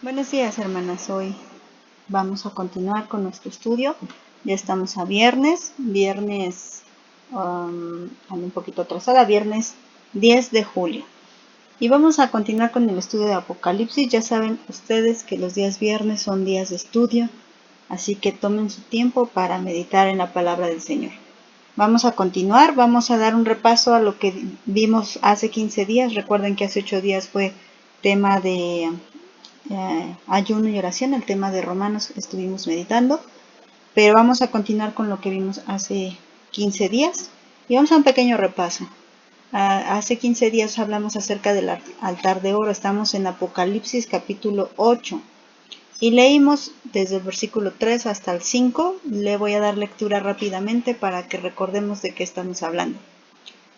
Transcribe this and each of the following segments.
Buenos días, hermanas. Hoy vamos a continuar con nuestro estudio. Ya estamos a viernes, ando un poquito atrasada, viernes 10 de julio. Y vamos a continuar con el estudio de Apocalipsis. Ya saben ustedes que los días viernes son días de estudio, así que tomen su tiempo para meditar en la palabra del Señor. Vamos a continuar, vamos a dar un repaso a lo que vimos hace 15 días. Recuerden que hace 8 días fue tema de ayuno y oración, el tema de Romanos estuvimos meditando, pero vamos a continuar con lo que vimos hace 15 días y vamos a un pequeño repaso. Hace 15 días hablamos acerca del altar de oro, estamos en Apocalipsis capítulo 8 y leímos desde el versículo 3 hasta el 5. Le voy a dar lectura rápidamente para que recordemos de qué estamos hablando.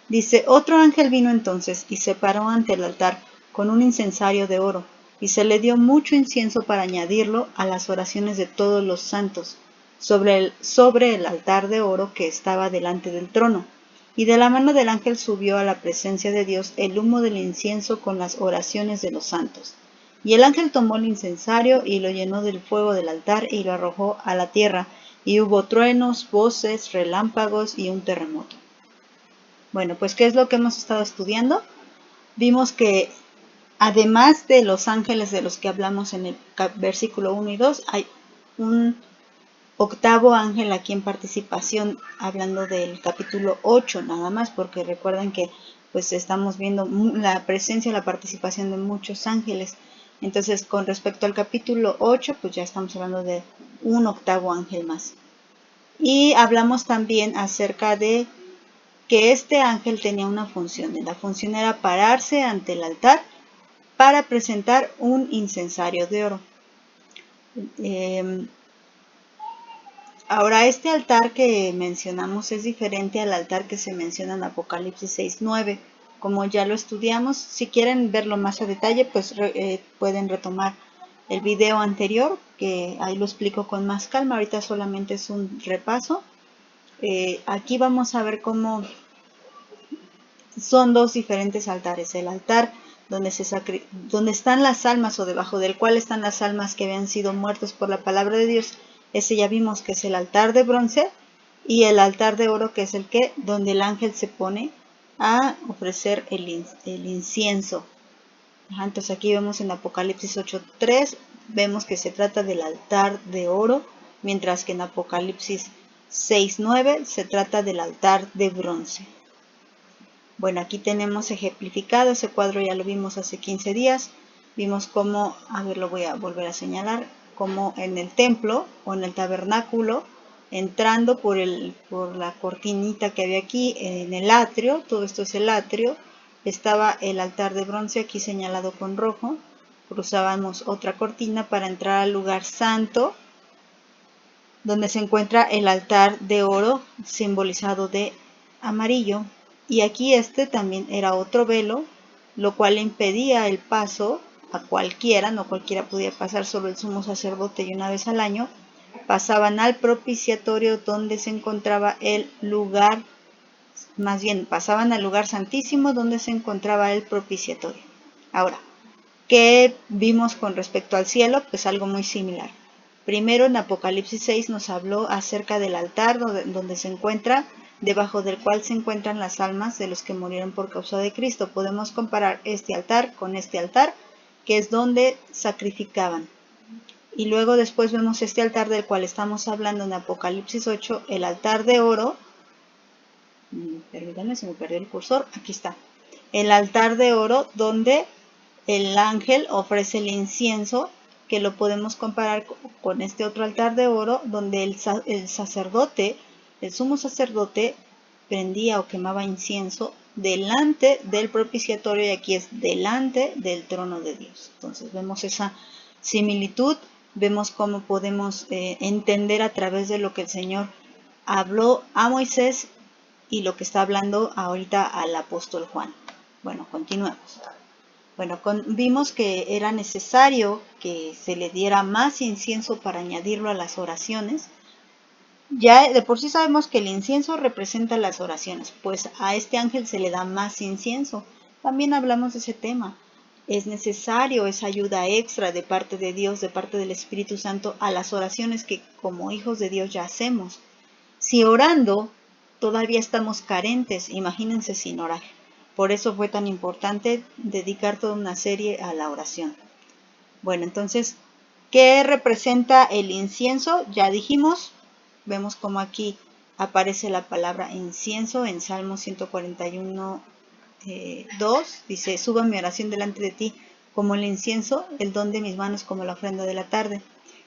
Dice: otro ángel vino entonces y se paró ante el altar con un incensario de oro, y se le dio mucho incienso para añadirlo a las oraciones de todos los santos, sobre el altar de oro que estaba delante del trono. Y de la mano del ángel subió a la presencia de Dios el humo del incienso con las oraciones de los santos. Y el ángel tomó el incensario y lo llenó del fuego del altar y lo arrojó a la tierra, y hubo truenos, voces, relámpagos y un terremoto. Bueno, pues ¿qué es lo que hemos estado estudiando? Vimos que además de los ángeles de los que hablamos en el versículo 1 y 2, hay un octavo ángel aquí en participación, hablando del capítulo 8 nada más, porque recuerden que pues estamos viendo la presencia, la participación de muchos ángeles. Entonces, con respecto al capítulo 8, pues ya estamos hablando de un octavo ángel más. Y hablamos también acerca de que este ángel tenía una función. La función era pararse ante el altar para presentar un incensario de oro. Ahora, este altar que mencionamos es diferente al altar que se menciona en Apocalipsis 6:9. Como ya lo estudiamos, si quieren verlo más a detalle, pues pueden retomar el video anterior, que ahí lo explico con más calma. Ahorita solamente es un repaso. Aquí vamos a ver cómo son dos diferentes altares. El altar donde están las almas, o debajo del cual están las almas que habían sido muertas por la palabra de Dios. Ese ya vimos que es el altar de bronce, y el altar de oro, que es el que donde el ángel se pone a ofrecer el incienso. Entonces aquí vemos en Apocalipsis 8:3, vemos que se trata del altar de oro, mientras que en Apocalipsis 6:9 se trata del altar de bronce. Bueno, aquí tenemos ejemplificado ese cuadro, ya lo vimos hace 15 días. Vimos cómo, a ver, lo voy a volver a señalar, cómo en el templo o en el tabernáculo, entrando por la cortinita que había aquí en el atrio, todo esto es el atrio, estaba el altar de bronce aquí señalado con rojo. Cruzábamos otra cortina para entrar al lugar santo, donde se encuentra el altar de oro simbolizado de amarillo. Y aquí este también era otro velo, lo cual impedía el paso a cualquiera, no cualquiera podía pasar, solo el sumo sacerdote, y una vez al año pasaban al propiciatorio, donde se encontraba el lugar, más bien pasaban al lugar santísimo donde se encontraba el propiciatorio. Ahora, ¿qué vimos con respecto al cielo? Pues algo muy similar. Primero, en Apocalipsis 6 nos habló acerca del altar donde se encuentra, debajo del cual se encuentran las almas de los que murieron por causa de Cristo. Podemos comparar este altar con este altar, que es donde sacrificaban. Y luego después vemos este altar del cual estamos hablando en Apocalipsis 8, el altar de oro. Permítanme, se me perdió el cursor. Aquí está. El altar de oro donde el ángel ofrece el incienso, que lo podemos comparar con este otro altar de oro, donde el sacerdote, el sumo sacerdote, prendía o quemaba incienso delante del propiciatorio, y aquí es delante del trono de Dios. Entonces vemos esa similitud, vemos cómo podemos entender a través de lo que el Señor habló a Moisés y lo que está hablando ahorita al apóstol Juan. Bueno, continuemos. Bueno, vimos que era necesario que se le diera más incienso para añadirlo a las oraciones. Ya de por sí sabemos que el incienso representa las oraciones, pues a este ángel se le da más incienso. También hablamos de ese tema. es necesario esa ayuda extra de parte de Dios, de parte del Espíritu Santo, a las oraciones que como hijos de Dios ya hacemos. Si orando todavía estamos carentes, imagínense sin orar. Por eso fue tan importante dedicar toda una serie a la oración. Bueno, entonces, ¿qué representa el incienso? Ya dijimos, vemos como aquí aparece la palabra incienso en Salmo 141, 2. Dice, suba mi oración delante de ti como el incienso, el don de mis manos como la ofrenda de la tarde.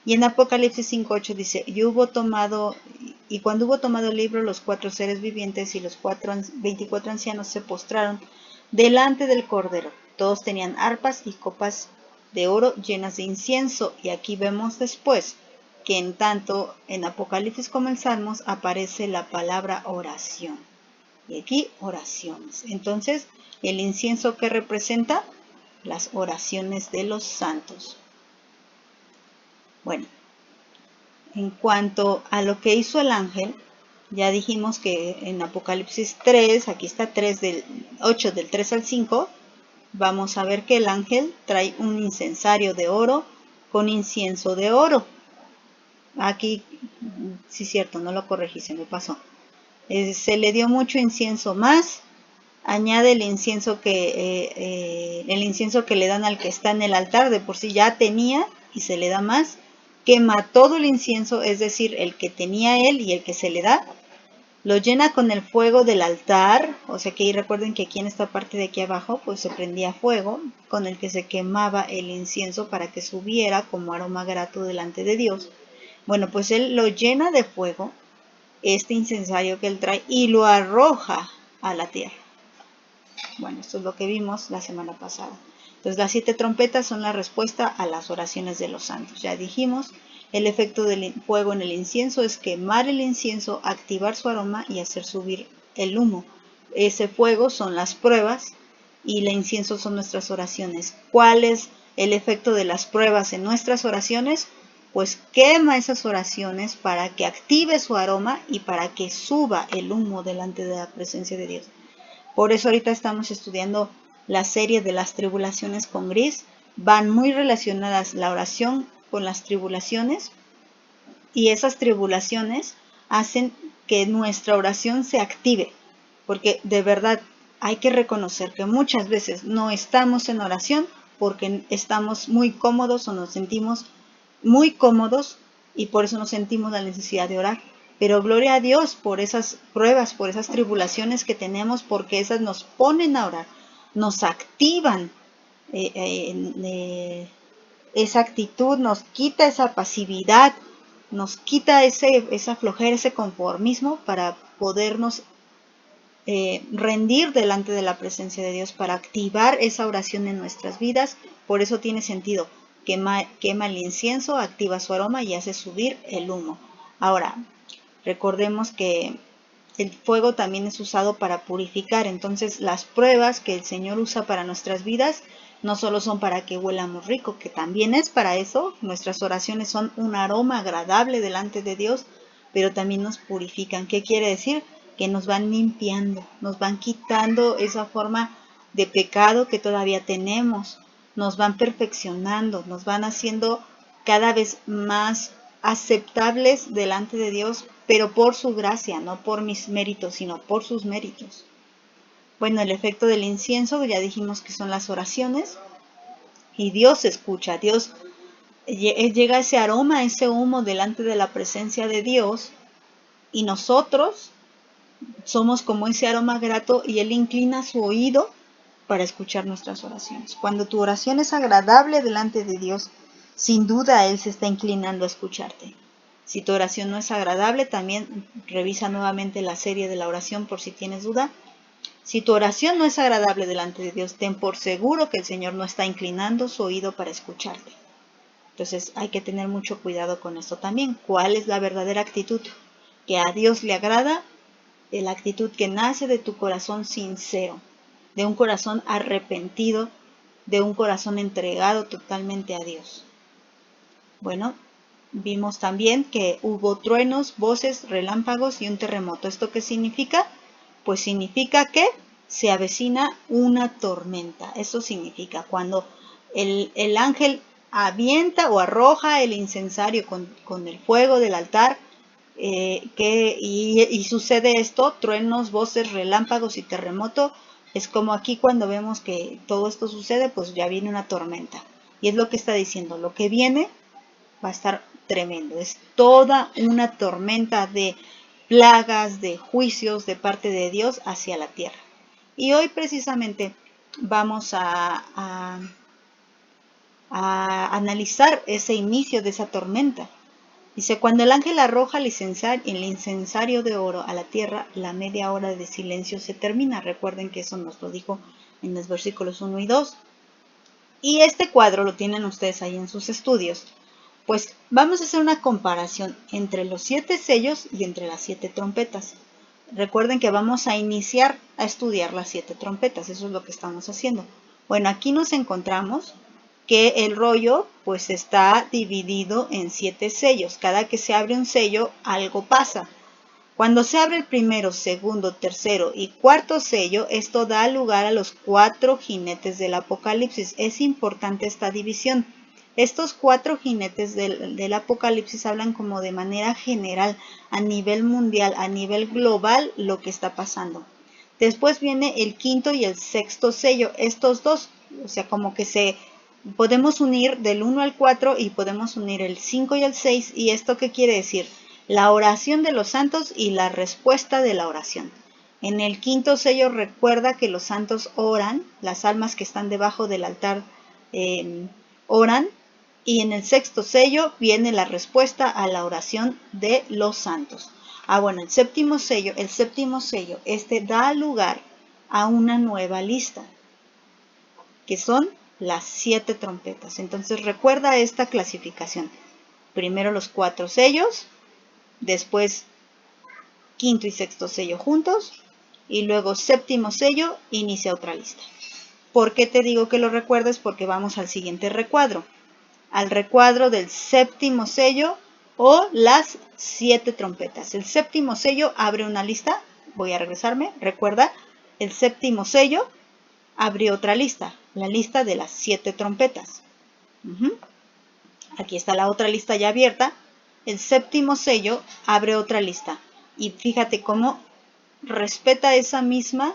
Y en Apocalipsis 5:8 dice, y cuando hubo tomado el libro, los 4 seres vivientes y los 24 ancianos se postraron delante del Cordero. Todos tenían arpas y copas de oro llenas de incienso. Y aquí vemos después que en tanto en Apocalipsis como en Salmos aparece la palabra oración. Y aquí oraciones. Entonces, el incienso que representa las oraciones de los santos. Bueno, en cuanto a lo que hizo el ángel, ya dijimos que en Apocalipsis 3, aquí está 3 del 8 del 3 al 5, vamos a ver que el ángel trae un incensario de oro con incienso de oro. Aquí, sí es cierto, no lo corregí, se me pasó. Se le dio mucho incienso más. Añade el incienso que le dan al que está en el altar, de por sí ya tenía y se le da más. Quema todo el incienso, es decir, el que tenía él y el que se le da. Lo llena con el fuego del altar, o sea que recuerden que aquí en esta parte de aquí abajo pues se prendía fuego con el que se quemaba el incienso para que subiera como aroma grato delante de Dios. Bueno, pues él lo llena de fuego, este incensario que él trae, y lo arroja a la tierra. Bueno, esto es lo que vimos la semana pasada. Entonces, las 7 trompetas son la respuesta a las oraciones de los santos. Ya dijimos, el efecto del fuego en el incienso es quemar el incienso, activar su aroma y hacer subir el humo. Ese fuego son las pruebas y el incienso son nuestras oraciones. ¿Cuál es el efecto de las pruebas en nuestras oraciones? Pues quema esas oraciones para que active su aroma y para que suba el humo delante de la presencia de Dios. Por eso ahorita estamos estudiando la serie de las tribulaciones con Gris. Van muy relacionadas la oración con las tribulaciones y esas tribulaciones hacen que nuestra oración se active. Porque de verdad hay que reconocer que muchas veces no estamos en oración porque estamos muy cómodos o nos sentimos muy cómodos y por eso nos sentimos la necesidad de orar. Pero gloria a Dios por esas pruebas, por esas tribulaciones que tenemos, porque esas nos ponen a orar, nos activan esa actitud, nos quita esa pasividad, nos quita esa flojera, ese conformismo para podernos rendir delante de la presencia de Dios, para activar esa oración en nuestras vidas. Por eso tiene sentido. Quema el incienso, activa su aroma y hace subir el humo. Ahora, recordemos que el fuego también es usado para purificar. Entonces, las pruebas que el Señor usa para nuestras vidas no solo son para que huelamos rico, que también es para eso. Nuestras oraciones son un aroma agradable delante de Dios, pero también nos purifican. ¿Qué quiere decir? Que nos van limpiando, nos van quitando esa forma de pecado que todavía tenemos, nos van perfeccionando, nos van haciendo cada vez más aceptables delante de Dios, pero por su gracia, no por mis méritos, sino por sus méritos. Bueno, el efecto del incienso, ya dijimos que son las oraciones, y Dios escucha, Dios llega ese aroma, ese humo delante de la presencia de Dios, y nosotros somos como ese aroma grato y Él inclina su oído para escuchar nuestras oraciones. Cuando tu oración es agradable delante de Dios, sin duda Él se está inclinando a escucharte. Si tu oración no es agradable, también revisa nuevamente la serie de la oración por si tienes duda. Si tu oración no es agradable delante de Dios, ten por seguro que el Señor no está inclinando su oído para escucharte. Entonces hay que tener mucho cuidado con esto también. ¿Cuál es la verdadera actitud que a Dios le agrada? La actitud que nace de tu corazón sincero, de un corazón arrepentido, de un corazón entregado totalmente a Dios. Bueno, vimos también que hubo truenos, voces, relámpagos y un terremoto. ¿Esto qué significa? Pues significa que se avecina una tormenta. Eso significa cuando el ángel avienta o arroja el incensario con el fuego del altar, y sucede esto, truenos, voces, relámpagos y terremoto. Es como aquí cuando vemos que todo esto sucede, pues ya viene una tormenta. Y es lo que está diciendo, lo que viene va a estar tremendo. Es toda una tormenta de plagas, de juicios de parte de Dios hacia la tierra. Y hoy precisamente vamos a analizar ese inicio de esa tormenta. Dice, cuando el ángel arroja el incensario de oro a la tierra, la media hora de silencio se termina. Recuerden que eso nos lo dijo en los versículos 1 y 2. Y este cuadro lo tienen ustedes ahí en sus estudios. Pues vamos a hacer una comparación entre los 7 sellos y entre las 7 trompetas. Recuerden que vamos a iniciar a estudiar las 7 trompetas, eso es lo que estamos haciendo. Bueno, aquí nos encontramos que el rollo pues está dividido en 7 sellos. Cada que se abre un sello, algo pasa. Cuando se abre el primero, segundo, tercero y cuarto sello, esto da lugar a los 4 jinetes del Apocalipsis. Es importante esta división. Estos 4 jinetes del Apocalipsis hablan como de manera general, a nivel mundial, a nivel global, lo que está pasando. Después viene el quinto y el sexto sello. Estos dos, o sea, como que podemos unir del 1 al 4 y podemos unir el 5 y el 6. ¿Y esto qué quiere decir? La oración de los santos y la respuesta de la oración. En el quinto sello recuerda que los santos oran, las almas que están debajo del altar oran, y en el sexto sello viene la respuesta a la oración de los santos. Bueno, el séptimo sello, este da lugar a una nueva lista, que son las 7 trompetas. Entonces recuerda esta clasificación. Primero los 4 sellos, después quinto y sexto sello juntos, y luego séptimo sello, inicia otra lista. ¿Por qué te digo que lo recuerdes? Porque vamos al siguiente recuadro. Al recuadro del séptimo sello o las 7 trompetas. El séptimo sello abre una lista. Voy a regresarme. Recuerda, el séptimo sello abre otra lista. La lista de las 7 trompetas. Aquí está la otra lista ya abierta. El séptimo sello abre otra lista. Y fíjate cómo respeta esa misma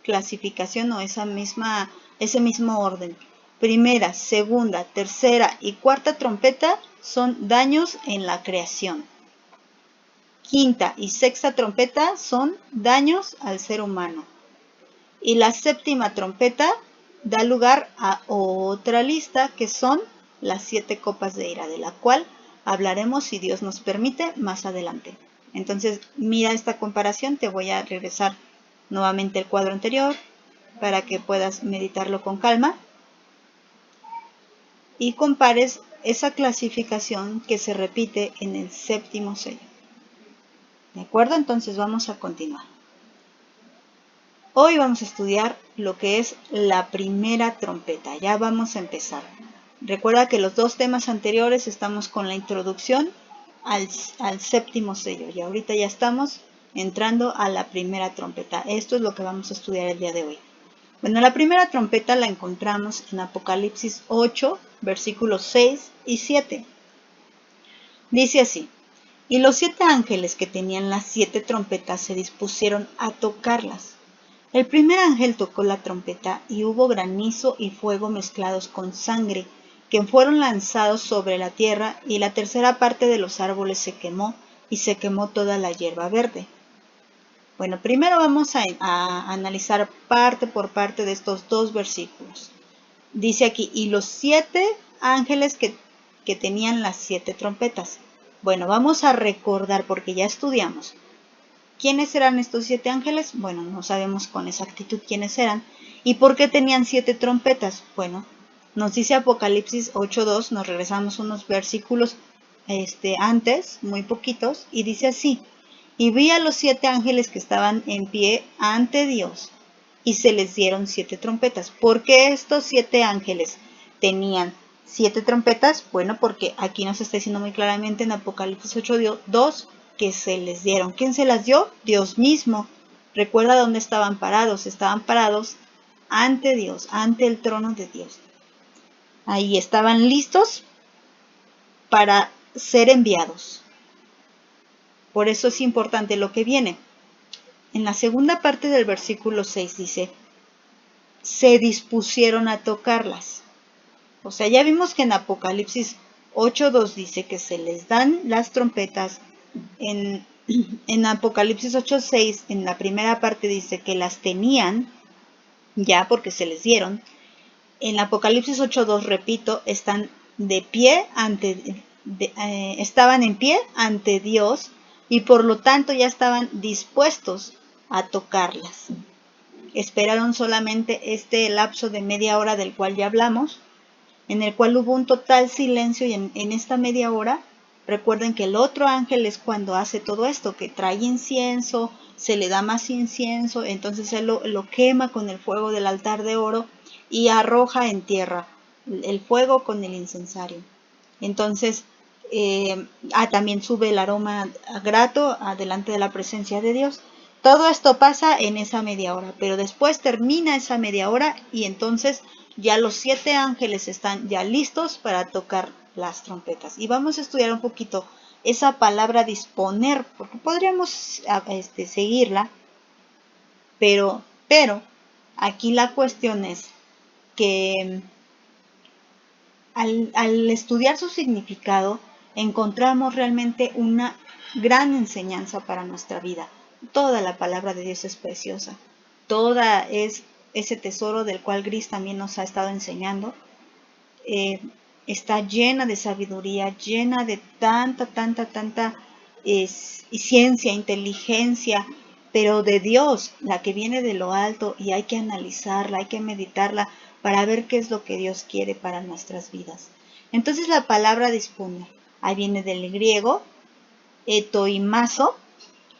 clasificación o ese mismo orden. Primera, segunda, tercera y cuarta trompeta son daños en la creación. Quinta y sexta trompeta son daños al ser humano. Y la séptima trompeta da lugar a otra lista que son las 7 copas de ira, de la cual hablaremos, si Dios nos permite, más adelante. Entonces, mira esta comparación. Te voy a regresar nuevamente el cuadro anterior para que puedas meditarlo con calma y compares esa clasificación que se repite en el séptimo sello. ¿De acuerdo? Entonces vamos a continuar. Hoy vamos a estudiar lo que es la primera trompeta. Ya vamos a empezar. Recuerda que los 2 temas anteriores estamos con la introducción al séptimo sello. Y ahorita ya estamos entrando a la primera trompeta. Esto es lo que vamos a estudiar el día de hoy. Bueno, la primera trompeta la encontramos en Apocalipsis 8, versículos 6 y 7. Dice así: y los 7 ángeles que tenían las 7 trompetas se dispusieron a tocarlas. El primer ángel tocó la trompeta y hubo granizo y fuego mezclados con sangre, que fueron lanzados sobre la tierra, y la tercera parte de los árboles se quemó, y se quemó toda la hierba verde. Bueno, primero vamos a analizar parte por parte de estos 2 versículos. Dice aquí, y los 7 ángeles que tenían las 7 trompetas. Bueno, vamos a recordar, porque ya estudiamos. ¿Quiénes eran estos 7 ángeles? Bueno, no sabemos con exactitud quiénes eran. ¿Y por qué tenían 7 trompetas? Bueno, nos dice Apocalipsis 8:2, nos regresamos unos versículos antes, muy poquitos, y dice así: y vi a los 7 ángeles que estaban en pie ante Dios, y se les dieron 7 trompetas. ¿Por qué estos 7 ángeles tenían 7 trompetas? Bueno, porque aquí nos está diciendo muy claramente en Apocalipsis 8:2 que se les dieron. ¿Quién se las dio? Dios mismo. Recuerda dónde estaban parados ante Dios, ante el trono de Dios. Ahí estaban listos para ser enviados. Por eso es importante lo que viene. En la segunda parte del versículo 6 dice, se dispusieron a tocarlas. O sea, ya vimos que en Apocalipsis 8.2 dice que se les dan las trompetas. En Apocalipsis 8.6, en la primera parte dice que las tenían ya porque se les dieron. En Apocalipsis 8.2, repito, están de pie estaban en pie ante Dios y por lo tanto ya estaban dispuestos a tocarlas. Esperaron solamente este lapso de media hora del cual ya hablamos, en el cual hubo un total silencio y en esta media hora, recuerden que el otro ángel es cuando hace todo esto, que trae incienso, se le da más incienso, entonces él lo quema con el fuego del altar de oro y arroja en tierra el fuego con el incensario. Entonces, también sube el aroma grato delante de la presencia de Dios. Todo esto pasa en esa media hora, pero después termina esa media hora y entonces ya los 7 ángeles están ya listos para tocar las trompetas. Y vamos a estudiar un poquito esa palabra disponer, porque podríamos seguirla, pero aquí la cuestión es que al estudiar su significado encontramos realmente una gran enseñanza para nuestra vida. Toda la palabra de Dios es preciosa. Toda es ese tesoro del cual Gris también nos ha estado enseñando. Está llena de sabiduría, llena de tanta ciencia, inteligencia, pero de Dios, la que viene de lo alto, y hay que analizarla, hay que meditarla para ver qué es lo que Dios quiere para nuestras vidas. Entonces la palabra dispone, ahí viene del griego, etoimazo,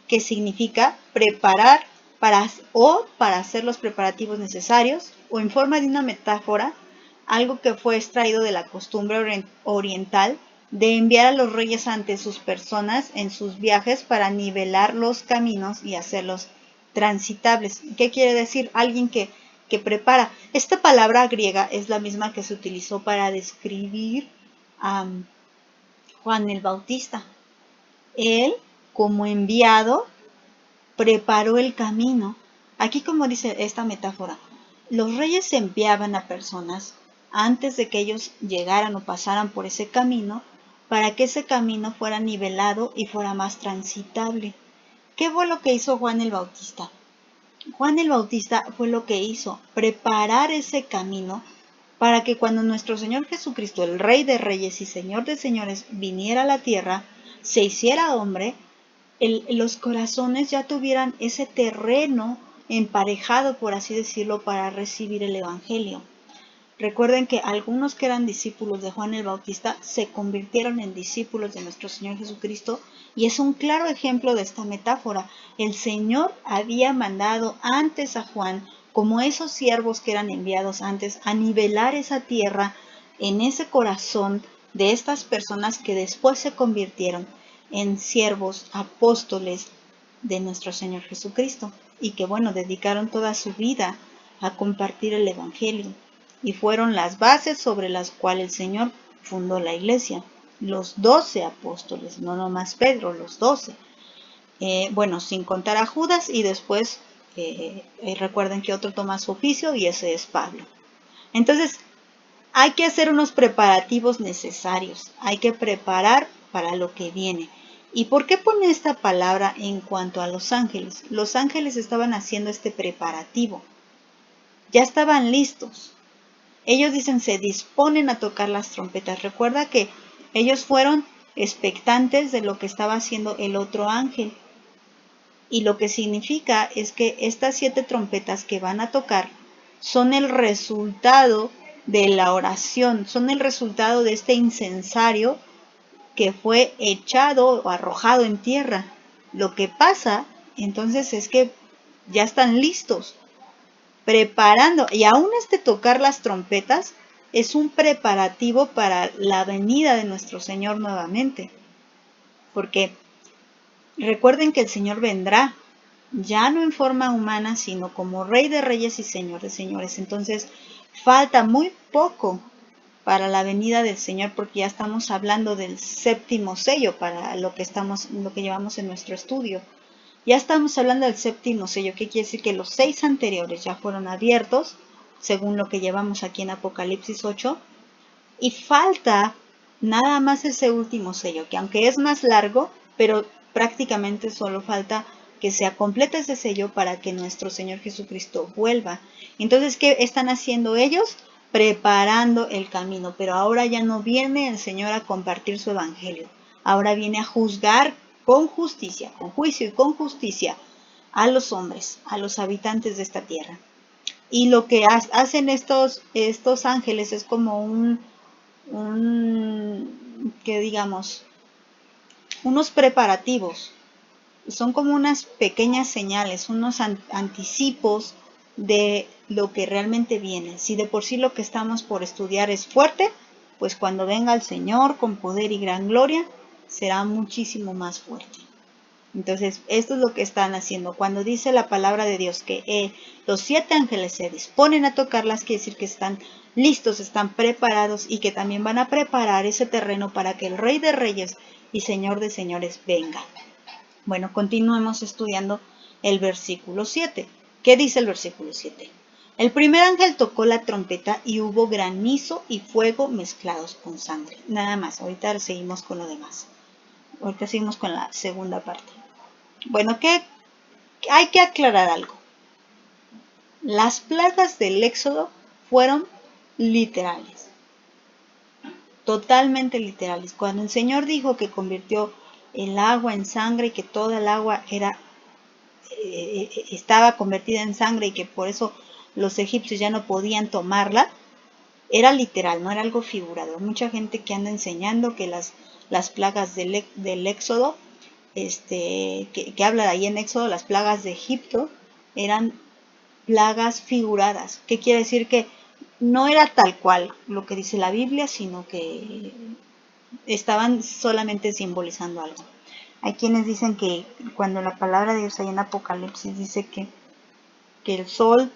que significa preparar para hacer los preparativos necesarios, o en forma de una metáfora, algo que fue extraído de la costumbre oriental de enviar a los reyes ante sus personas en sus viajes para nivelar los caminos y hacerlos transitables. ¿Qué quiere decir? Alguien que prepara. Esta palabra griega es la misma que se utilizó para describir a Juan el Bautista. Él, como enviado, preparó el camino. Aquí, como dice esta metáfora, los reyes enviaban a personas antes de que ellos llegaran o pasaran por ese camino, para que ese camino fuera nivelado y fuera más transitable. ¿Qué fue lo que hizo Juan el Bautista? Juan el Bautista fue lo que hizo, preparar ese camino para que cuando nuestro Señor Jesucristo, el Rey de Reyes y Señor de Señores, viniera a la tierra, se hiciera hombre, los corazones ya tuvieran ese terreno emparejado, por así decirlo, para recibir el Evangelio. Recuerden que algunos que eran discípulos de Juan el Bautista se convirtieron en discípulos de nuestro Señor Jesucristo, y es un claro ejemplo de esta metáfora. El Señor había mandado antes a Juan, como esos siervos que eran enviados antes, a nivelar esa tierra en ese corazón de estas personas que después se convirtieron en siervos, apóstoles de nuestro Señor Jesucristo, y que dedicaron toda su vida a compartir el Evangelio, y fueron las bases sobre las cuales el Señor fundó la iglesia, los 12 apóstoles, no nomás Pedro, los 12, sin contar a Judas, y después recuerden que otro toma su oficio y ese es Pablo. Entonces hay que hacer unos preparativos necesarios, hay que preparar para lo que viene. ¿Y por qué pone esta palabra en cuanto a los ángeles? Los ángeles estaban haciendo este preparativo, ya estaban listos. Ellos dicen, se disponen a tocar las trompetas. Recuerda que ellos fueron expectantes de lo que estaba haciendo el otro ángel. Y lo que significa es que estas 7 trompetas que van a tocar son el resultado de la oración, son el resultado de este incensario que fue echado o arrojado en tierra. Lo que pasa entonces es que ya están listos, preparando, y aún tocar las trompetas es un preparativo para la venida de nuestro Señor nuevamente, porque recuerden que el Señor vendrá ya no en forma humana, sino como Rey de Reyes y Señor de Señores. Entonces, falta muy poco para la venida del Señor, porque ya estamos hablando del séptimo sello para lo que llevamos en nuestro estudio. Ya estamos hablando del séptimo sello, que quiere decir que los 6 anteriores ya fueron abiertos, según lo que llevamos aquí en Apocalipsis 8, y falta nada más ese último sello, que aunque es más largo, pero prácticamente solo falta que se complete ese sello para que nuestro Señor Jesucristo vuelva. Entonces, ¿qué están haciendo ellos? Preparando el camino, pero ahora ya no viene el Señor a compartir su evangelio, ahora viene a juzgar con justicia, con juicio y con justicia a los hombres, a los habitantes de esta tierra. Y lo que hacen estos ángeles es como que digamos, unos preparativos, son como unas pequeñas señales, unos anticipos de lo que realmente viene. Si de por sí lo que estamos por estudiar es fuerte, pues cuando venga el Señor con poder y gran gloria, será muchísimo más fuerte. Entonces, esto es lo que están haciendo. Cuando dice la palabra de Dios que los 7 ángeles se disponen a tocarlas, quiere decir que están listos, están preparados y que también van a preparar ese terreno para que el Rey de Reyes y Señor de Señores venga. Bueno, continuemos estudiando el versículo 7. ¿Qué dice el versículo 7? El primer ángel tocó la trompeta y hubo granizo y fuego mezclados con sangre. Nada más, ahorita seguimos con lo demás. Ahorita seguimos con la segunda parte. Bueno, hay que aclarar algo. Las plagas del Éxodo fueron literales, totalmente literales. Cuando el Señor dijo que convirtió el agua en sangre y que toda el agua estaba convertida en sangre y que por eso los egipcios ya no podían tomarla, era literal, no era algo figurado. Hay mucha gente que anda enseñando que las plagas del Éxodo, que habla de ahí en Éxodo, las plagas de Egipto, eran plagas figuradas. ¿Qué quiere decir? Que no era tal cual lo que dice la Biblia, sino que estaban solamente simbolizando algo. Hay quienes dicen que cuando la palabra de Dios ahí en Apocalipsis dice que el sol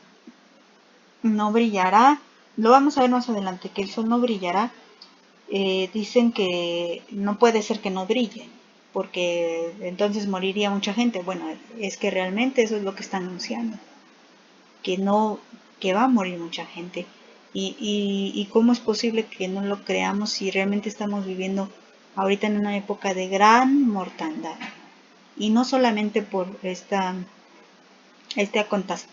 no brillará, lo vamos a ver más adelante, que el sol no brillará, dicen que no puede ser que no brille, porque entonces moriría mucha gente. Bueno, es que realmente eso es lo que está anunciando, que no, que va a morir mucha gente. Y cómo es posible que no lo creamos si realmente estamos viviendo ahorita en una época de gran mortandad. Y no solamente por este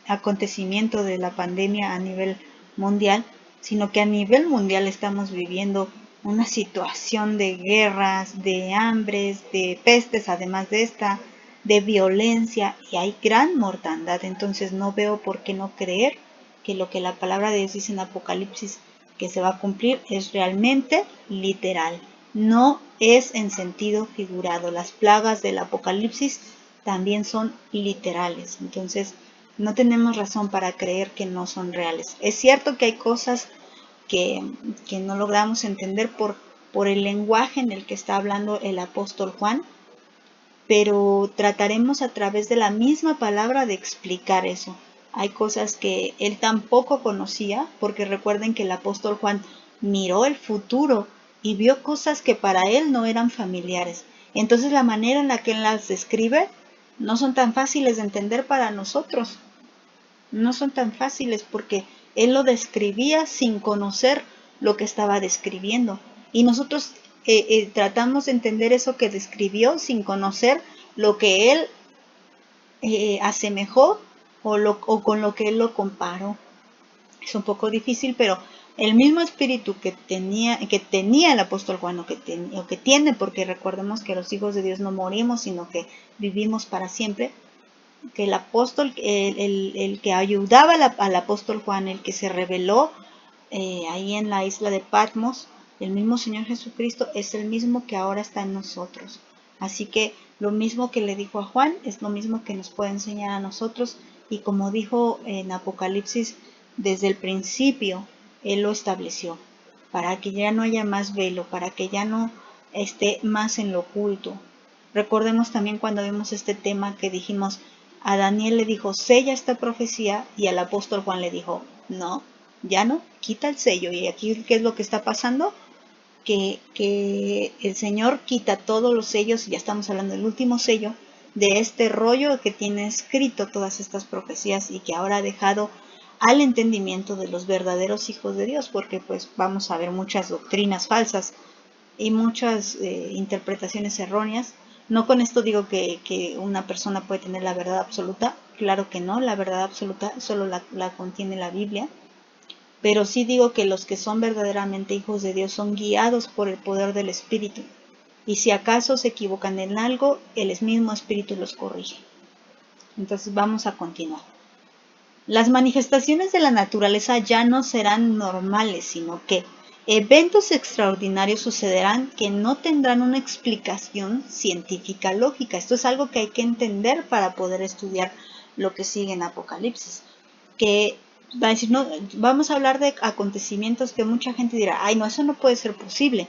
acontecimiento de la pandemia a nivel mundial, sino que a nivel mundial estamos viviendo una situación de guerras, de hambres, de pestes, además de esta, de violencia, y hay gran mortandad. Entonces no veo por qué no creer que lo que la palabra de Dios dice en Apocalipsis que se va a cumplir es realmente literal, no es en sentido figurado. Las plagas del Apocalipsis también son literales, entonces no tenemos razón para creer que no son reales. Es cierto que hay cosas que no logramos entender por el lenguaje en el que está hablando el apóstol Juan, pero trataremos a través de la misma palabra de explicar eso. Hay cosas que él tampoco conocía, porque recuerden que el apóstol Juan miró el futuro y vio cosas que para él no eran familiares. Entonces la manera en la que él las describe no son tan fáciles de entender para nosotros. No son tan fáciles porque él lo describía sin conocer lo que estaba describiendo. Y nosotros tratamos de entender eso que describió sin conocer lo que él asemejó o con lo que él lo comparó. Es un poco difícil, pero el mismo espíritu que tenía el apóstol Juan o que tiene, porque recordemos que los hijos de Dios no morimos, sino que vivimos para siempre, que el apóstol, el que ayudaba al apóstol Juan, el que se reveló ahí en la isla de Patmos, el mismo Señor Jesucristo, es el mismo que ahora está en nosotros. Así que lo mismo que le dijo a Juan es lo mismo que nos puede enseñar a nosotros, y como dijo en Apocalipsis, desde el principio Él lo estableció, para que ya no haya más velo, para que ya no esté más en lo oculto. Recordemos también cuando vimos este tema que dijimos, A Daniel le dijo, sella esta profecía, y al apóstol Juan le dijo, no, ya no, quita el sello. Y aquí, ¿qué es lo que está pasando? Que el Señor quita todos los sellos, y ya estamos hablando del último sello, de este rollo que tiene escrito todas estas profecías y que ahora ha dejado al entendimiento de los verdaderos hijos de Dios, porque pues vamos a ver muchas doctrinas falsas y muchas interpretaciones erróneas. No con esto digo que una persona puede tener la verdad absoluta, claro que no, la verdad absoluta solo la contiene la Biblia, pero sí digo que los que son verdaderamente hijos de Dios son guiados por el poder del Espíritu, y si acaso se equivocan en algo, el mismo Espíritu los corrige. Entonces vamos a continuar. Las manifestaciones de la naturaleza ya no serán normales, sino que eventos extraordinarios sucederán que no tendrán una explicación científica lógica. Esto es algo que hay que entender para poder estudiar lo que sigue en Apocalipsis. Que va a decir, no, vamos a hablar de acontecimientos que mucha gente dirá, ay, no, eso no puede ser posible.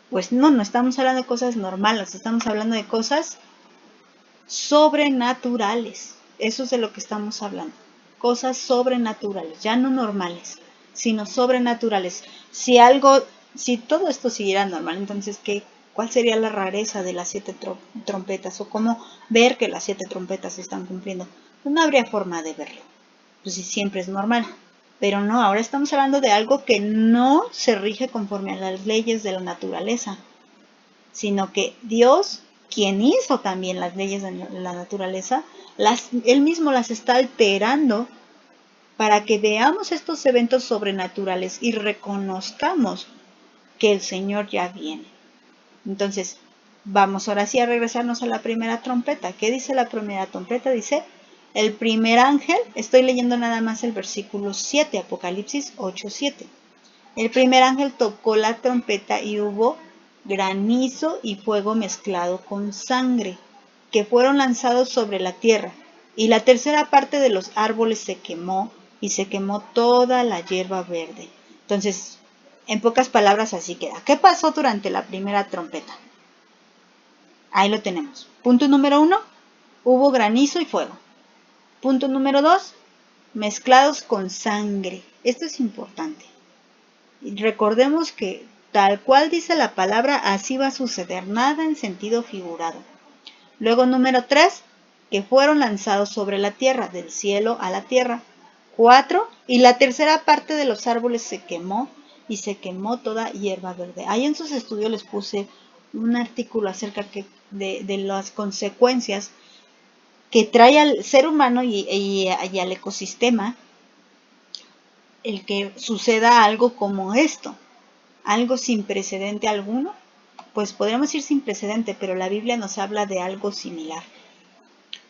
Pues no estamos hablando de cosas normales, estamos hablando de cosas sobrenaturales. Eso es de lo que estamos hablando. Cosas sobrenaturales, ya no normales, sino sobrenaturales. Si todo esto siguiera normal, entonces, ¿cuál sería la rareza de las 7 trompetas? ¿O cómo ver que las 7 trompetas se están cumpliendo? Pues no habría forma de verlo. Pues si siempre es normal. Pero no, ahora estamos hablando de algo que no se rige conforme a las leyes de la naturaleza, sino que Dios, quien hizo también las leyes de la naturaleza, Él mismo las está alterando para que veamos estos eventos sobrenaturales y reconozcamos que el Señor ya viene. Entonces, vamos ahora sí a regresarnos a la primera trompeta. ¿Qué dice la primera trompeta? Dice, el primer ángel, estoy leyendo nada más el versículo 7, Apocalipsis 8:7. El primer ángel tocó la trompeta y hubo granizo y fuego mezclado con sangre, que fueron lanzados sobre la tierra, y la tercera parte de los árboles se quemó, y se quemó toda la hierba verde. Entonces, en pocas palabras así queda. ¿Qué pasó durante la primera trompeta? Ahí lo tenemos. Punto número 1, hubo granizo y fuego. Punto número 2, mezclados con sangre. Esto es importante. Y recordemos que tal cual dice la palabra, así va a suceder, nada en sentido figurado. Luego número 3, que fueron lanzados sobre la tierra, del cielo a la tierra. 4, y la tercera parte de los árboles se quemó, y se quemó toda hierba verde. Ahí en sus estudios les puse un artículo acerca de las consecuencias que trae al ser humano y al ecosistema el que suceda algo como esto, algo sin precedente alguno. Pues podríamos ir sin precedente, pero la Biblia nos habla de algo similar.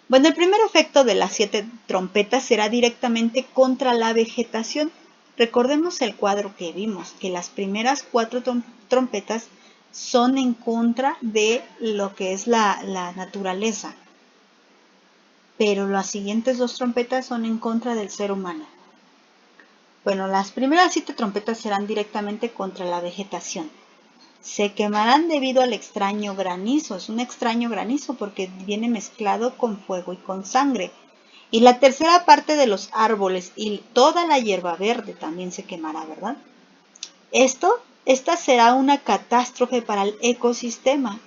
Bueno, el primer efecto de las 7 trompetas será directamente contra la vegetación. Recordemos el cuadro que vimos, que las primeras 4 trompetas son en contra de lo que es la naturaleza, pero las siguientes 2 trompetas son en contra del ser humano. Bueno, las primeras 7 trompetas serán directamente contra la vegetación. Se quemarán debido al extraño granizo. Es un extraño granizo porque viene mezclado con fuego y con sangre. Y la tercera parte de los árboles y toda la hierba verde también se quemará, ¿verdad? Esta será una catástrofe para el ecosistema.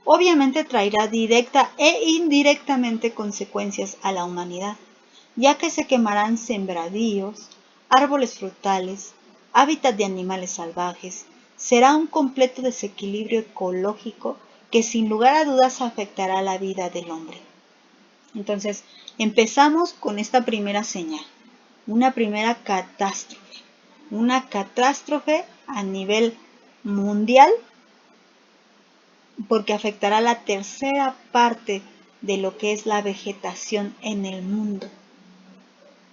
Obviamente traerá directa e indirectamente consecuencias a la humanidad, ya que se quemarán sembradíos, árboles frutales, hábitat de animales salvajes. Será un completo desequilibrio ecológico que sin lugar a dudas afectará la vida del hombre. Entonces, empezamos con esta primera señal, una primera catástrofe. Una catástrofe a nivel mundial porque afectará la tercera parte de lo que es la vegetación en el mundo.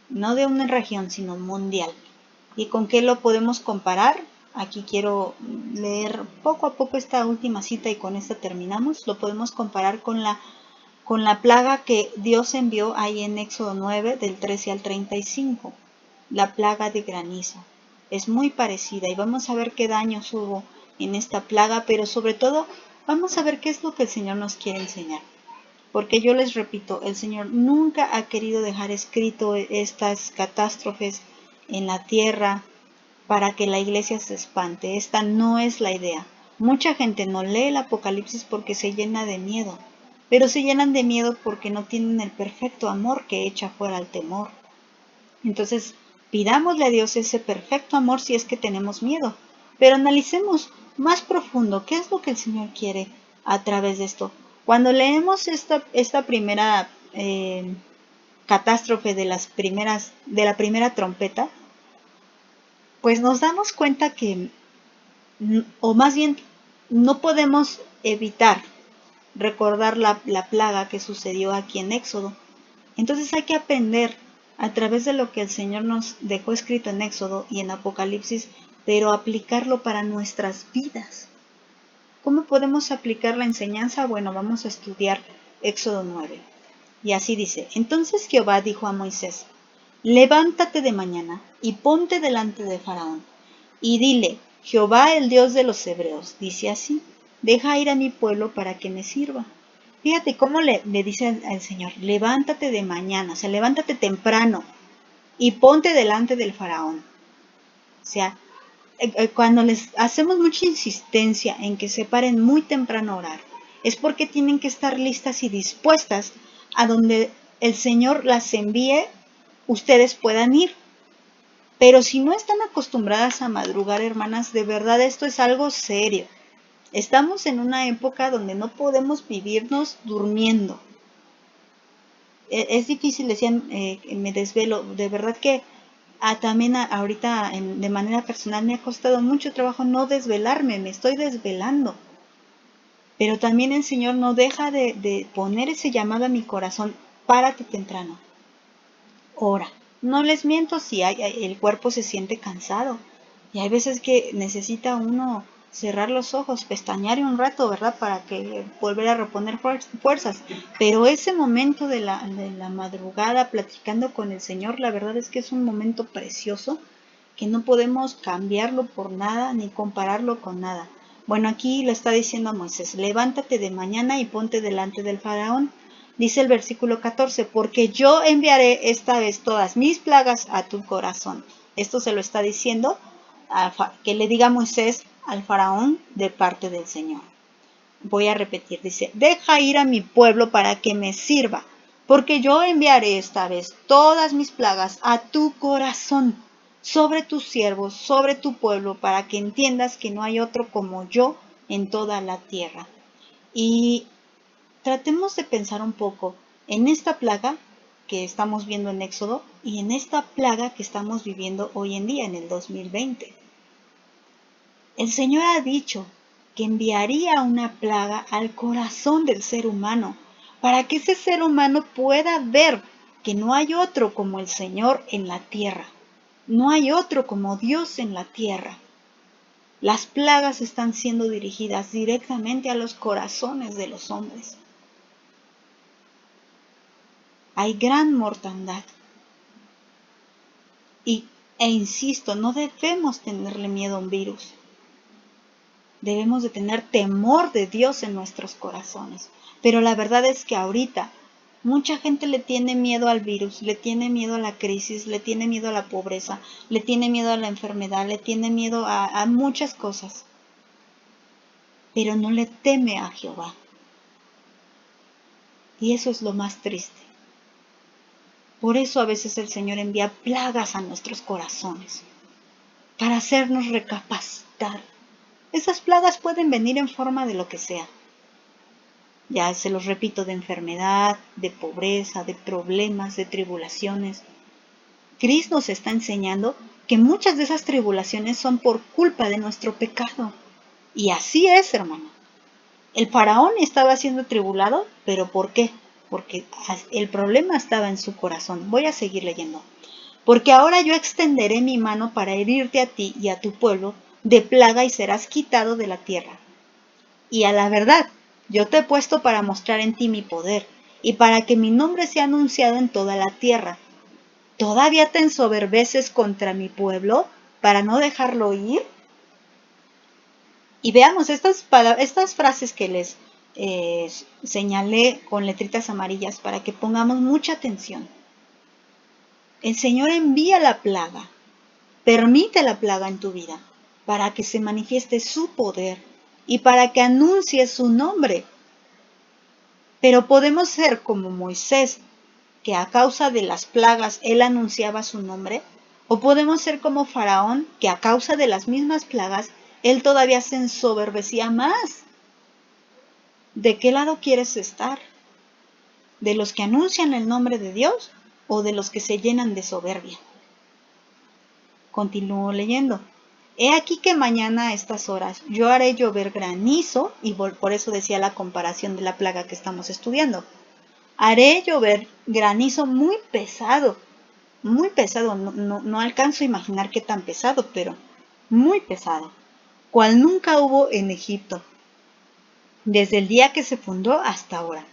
No de una región, sino mundial. ¿Y con qué lo podemos comparar? Aquí quiero leer poco a poco esta última cita y con esta terminamos. Lo podemos comparar con la plaga que Dios envió ahí en Éxodo 9, del 13 al 35. La plaga de granizo. Es muy parecida y vamos a ver qué daños hubo en esta plaga, pero sobre todo vamos a ver qué es lo que el Señor nos quiere enseñar. porque yo les repito, el Señor nunca ha querido dejar escrito estas catástrofes en la tierra para que la iglesia se espante. Esta no es la idea. Mucha gente no lee el Apocalipsis porque se llena de miedo, pero se llenan de miedo porque no tienen el perfecto amor que echa fuera el temor. Entonces, pidámosle a Dios ese perfecto amor si es que tenemos miedo, pero analicemos más profundo qué es lo que el Señor quiere a través de esto. Cuando leemos esta primera catástrofe de la primera trompeta, pues nos damos cuenta que, o más bien, no podemos evitar recordar la plaga que sucedió aquí en Éxodo. Entonces hay que aprender a través de lo que el Señor nos dejó escrito en Éxodo y en Apocalipsis, pero aplicarlo para nuestras vidas. ¿Cómo podemos aplicar la enseñanza? Bueno, vamos a estudiar Éxodo 9. Y así dice: entonces Jehová dijo a Moisés: levántate de mañana y ponte delante de Faraón, y dile: Jehová, el Dios de los hebreos, dice así: deja ir a mi pueblo para que me sirva. Fíjate cómo le dice al Señor: levántate de mañana, o sea, levántate temprano y ponte delante del Faraón. O sea, cuando les hacemos mucha insistencia en que se paren muy temprano a orar, es porque tienen que estar listas y dispuestas a donde el Señor las envíe, ustedes puedan ir. Pero si no están acostumbradas a madrugar, hermanas, de verdad esto es algo serio. Estamos en una época donde no podemos vivirnos durmiendo. Es difícil, decían, me desvelo. De verdad que también ahorita de manera personal me ha costado mucho trabajo no desvelarme, me estoy desvelando. Pero también el Señor no deja de poner ese llamado a mi corazón: párate temprano, ora. No les miento, si el cuerpo se siente cansado y hay veces que necesita uno cerrar los ojos, pestañear un rato, ¿verdad? Para que volver a reponer fuerzas. Pero ese momento de la madrugada platicando con el Señor, la verdad es que es un momento precioso que no podemos cambiarlo por nada ni compararlo con nada. Bueno, aquí le está diciendo a Moisés: levántate de mañana y ponte delante del Faraón. Dice el versículo 14: porque yo enviaré esta vez todas mis plagas a tu corazón. Esto se lo está diciendo que le diga Moisés al Faraón de parte del Señor. Voy a repetir, dice: deja ir a mi pueblo para que me sirva, porque yo enviaré esta vez todas mis plagas a tu corazón, sobre tus siervos, sobre tu pueblo, para que entiendas que no hay otro como yo en toda la tierra. Y tratemos de pensar un poco en esta plaga que estamos viendo en Éxodo y en esta plaga que estamos viviendo hoy en día, en el 2020. El Señor ha dicho que enviaría una plaga al corazón del ser humano, para que ese ser humano pueda ver que no hay otro como el Señor en la tierra. No hay otro como Dios en la tierra. Las plagas están siendo dirigidas directamente a los corazones de los hombres. Hay gran mortandad. E insisto, no debemos tenerle miedo a un virus. Debemos de tener temor de Dios en nuestros corazones. Pero la verdad es que ahorita mucha gente le tiene miedo al virus, le tiene miedo a la crisis, le tiene miedo a la pobreza, le tiene miedo a la enfermedad, le tiene miedo a muchas cosas. Pero no le teme a Jehová. Y eso es lo más triste. Por eso a veces el Señor envía plagas a nuestros corazones, para hacernos recapacitar. Esas plagas pueden venir en forma de lo que sea. Ya se los repito, de enfermedad, de pobreza, de problemas, de tribulaciones. Cristo nos está enseñando que muchas de esas tribulaciones son por culpa de nuestro pecado. Y así es, hermano. El faraón estaba siendo tribulado, pero ¿por qué? Porque el problema estaba en su corazón. Voy a seguir leyendo. Porque ahora yo extenderé mi mano para herirte a ti y a tu pueblo de plaga y serás quitado de la tierra. Y a la verdad, yo te he puesto para mostrar en ti mi poder y para que mi nombre sea anunciado en toda la tierra. ¿Todavía te ensoberbeces contra mi pueblo para no dejarlo ir? Y veamos estas frases que les señalé con letritas amarillas para que pongamos mucha atención. El Señor envía la plaga, permite la plaga en tu vida para que se manifieste su poder y para que anuncie su nombre. Pero podemos ser como Moisés, que a causa de las plagas él anunciaba su nombre, o podemos ser como Faraón, que a causa de las mismas plagas él todavía se ensoberbecía más. ¿De qué lado quieres estar? ¿De los que anuncian el nombre de Dios o de los que se llenan de soberbia? Continúo leyendo. He aquí que mañana a estas horas yo haré llover granizo, y por eso decía la comparación de la plaga que estamos estudiando. Haré llover granizo muy pesado, no alcanzo a imaginar qué tan pesado, pero muy pesado, cual nunca hubo en Egipto, desde el día que se fundó hasta ahora.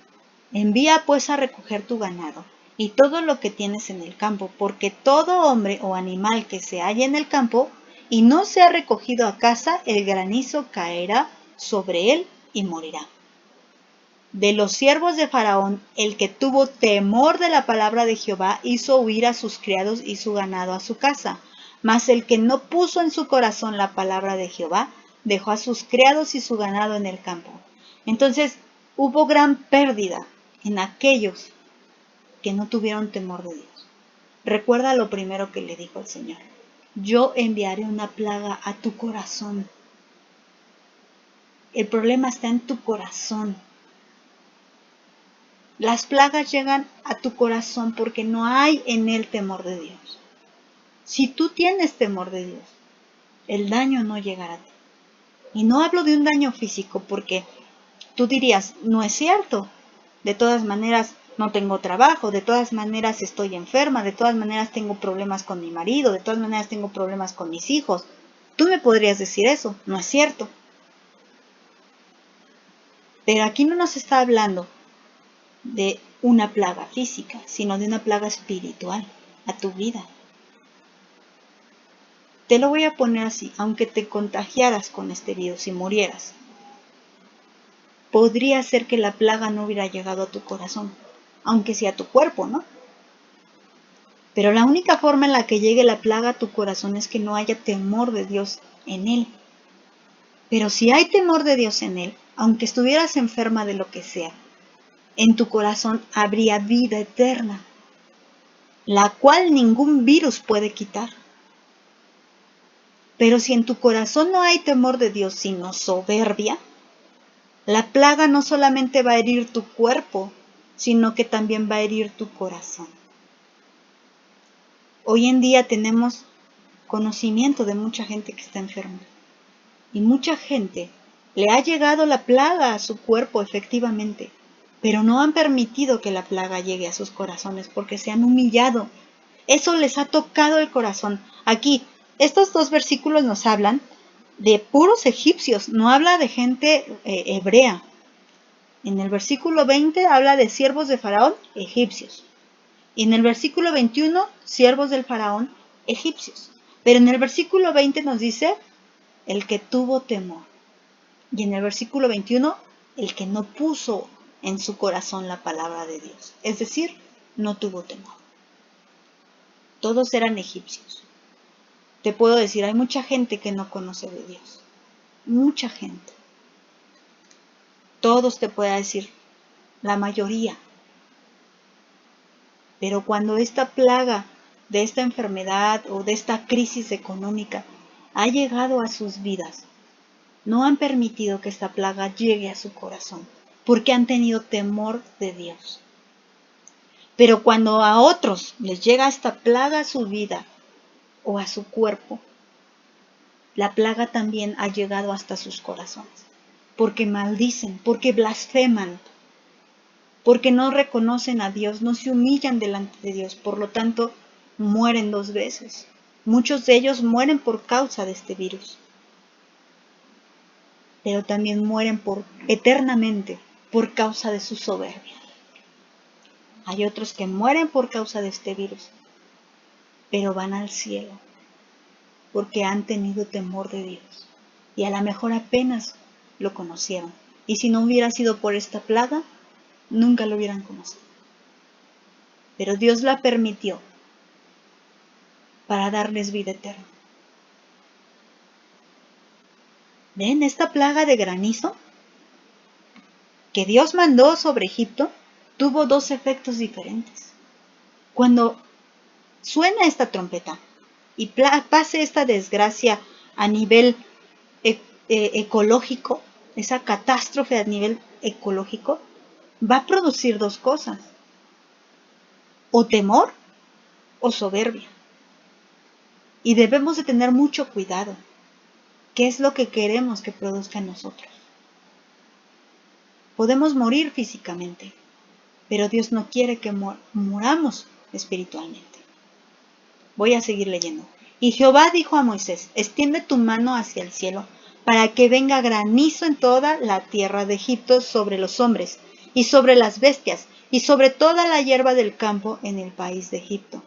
Envía pues a recoger tu ganado y todo lo que tienes en el campo, porque todo hombre o animal que se halla en el campo y no sea recogido a casa, el granizo caerá sobre él y morirá. De los siervos de Faraón, el que tuvo temor de la palabra de Jehová hizo huir a sus criados y su ganado a su casa. Mas el que no puso en su corazón la palabra de Jehová, dejó a sus criados y su ganado en el campo. Entonces hubo gran pérdida en aquellos que no tuvieron temor de Dios. Recuerda lo primero que le dijo el Señor. Yo enviaré una plaga a tu corazón. El problema está en tu corazón. Las plagas llegan a tu corazón porque no hay en él temor de Dios. Si tú tienes temor de Dios, el daño no llegará a ti. Y no hablo de un daño físico porque tú dirías, no es cierto. De todas maneras, no tengo trabajo, de todas maneras estoy enferma, de todas maneras tengo problemas con mi marido, de todas maneras tengo problemas con mis hijos. Tú me podrías decir eso, no es cierto. Pero aquí no nos está hablando de una plaga física, sino de una plaga espiritual a tu vida. Te lo voy a poner así, aunque te contagiaras con este virus y murieras, podría ser que la plaga no hubiera llegado a tu corazón, aunque sea a tu cuerpo, ¿no? Pero la única forma en la que llegue la plaga a tu corazón es que no haya temor de Dios en él. Pero si hay temor de Dios en él, aunque estuvieras enferma de lo que sea, en tu corazón habría vida eterna, la cual ningún virus puede quitar. Pero si en tu corazón no hay temor de Dios, sino soberbia, la plaga no solamente va a herir tu cuerpo, sino que también va a herir tu corazón. Hoy en día tenemos conocimiento de mucha gente que está enferma. Y mucha gente le ha llegado la plaga a su cuerpo efectivamente, pero no han permitido que la plaga llegue a sus corazones porque se han humillado. Eso les ha tocado el corazón. Aquí, estos dos versículos nos hablan de puros egipcios, no habla de gente hebrea. En el versículo 20 habla de siervos de Faraón, egipcios. Y en el versículo 21, siervos del Faraón, egipcios. Pero en el versículo 20 nos dice, el que tuvo temor. Y en el versículo 21, el que no puso en su corazón la palabra de Dios. Es decir, no tuvo temor. Todos eran egipcios. Te puedo decir, hay mucha gente que no conoce de Dios. Mucha gente. Todos te puedo decir, la mayoría. Pero cuando esta plaga de esta enfermedad o de esta crisis económica ha llegado a sus vidas, no han permitido que esta plaga llegue a su corazón, porque han tenido temor de Dios. Pero cuando a otros les llega esta plaga a su vida o a su cuerpo, la plaga también ha llegado hasta sus corazones, porque maldicen, porque blasfeman, porque no reconocen a Dios, no se humillan delante de Dios, por lo tanto, mueren 2 veces. Muchos de ellos mueren por causa de este virus, pero también mueren eternamente por causa de su soberbia. Hay otros que mueren por causa de este virus, pero van al cielo, porque han tenido temor de Dios, y a lo mejor apenas lo conocieron, Y si no hubiera sido por esta plaga, nunca lo hubieran conocido. Pero Dios la permitió para darles vida eterna. ¿Ven esta plaga de granizo que Dios mandó sobre Egipto? Tuvo dos efectos diferentes. Cuando suena esta trompeta y pase esta desgracia a nivel ecológico, esa catástrofe a nivel ecológico, va a producir dos cosas: o temor o soberbia. Y debemos de tener mucho cuidado. ¿Qué es lo que queremos que produzca en nosotros? Podemos morir físicamente, pero Dios no quiere que muramos espiritualmente. Voy a seguir leyendo. Y Jehová dijo a Moisés: extiende tu mano hacia el cielo, para que venga granizo en toda la tierra de Egipto sobre los hombres, y sobre las bestias, y sobre toda la hierba del campo en el país de Egipto.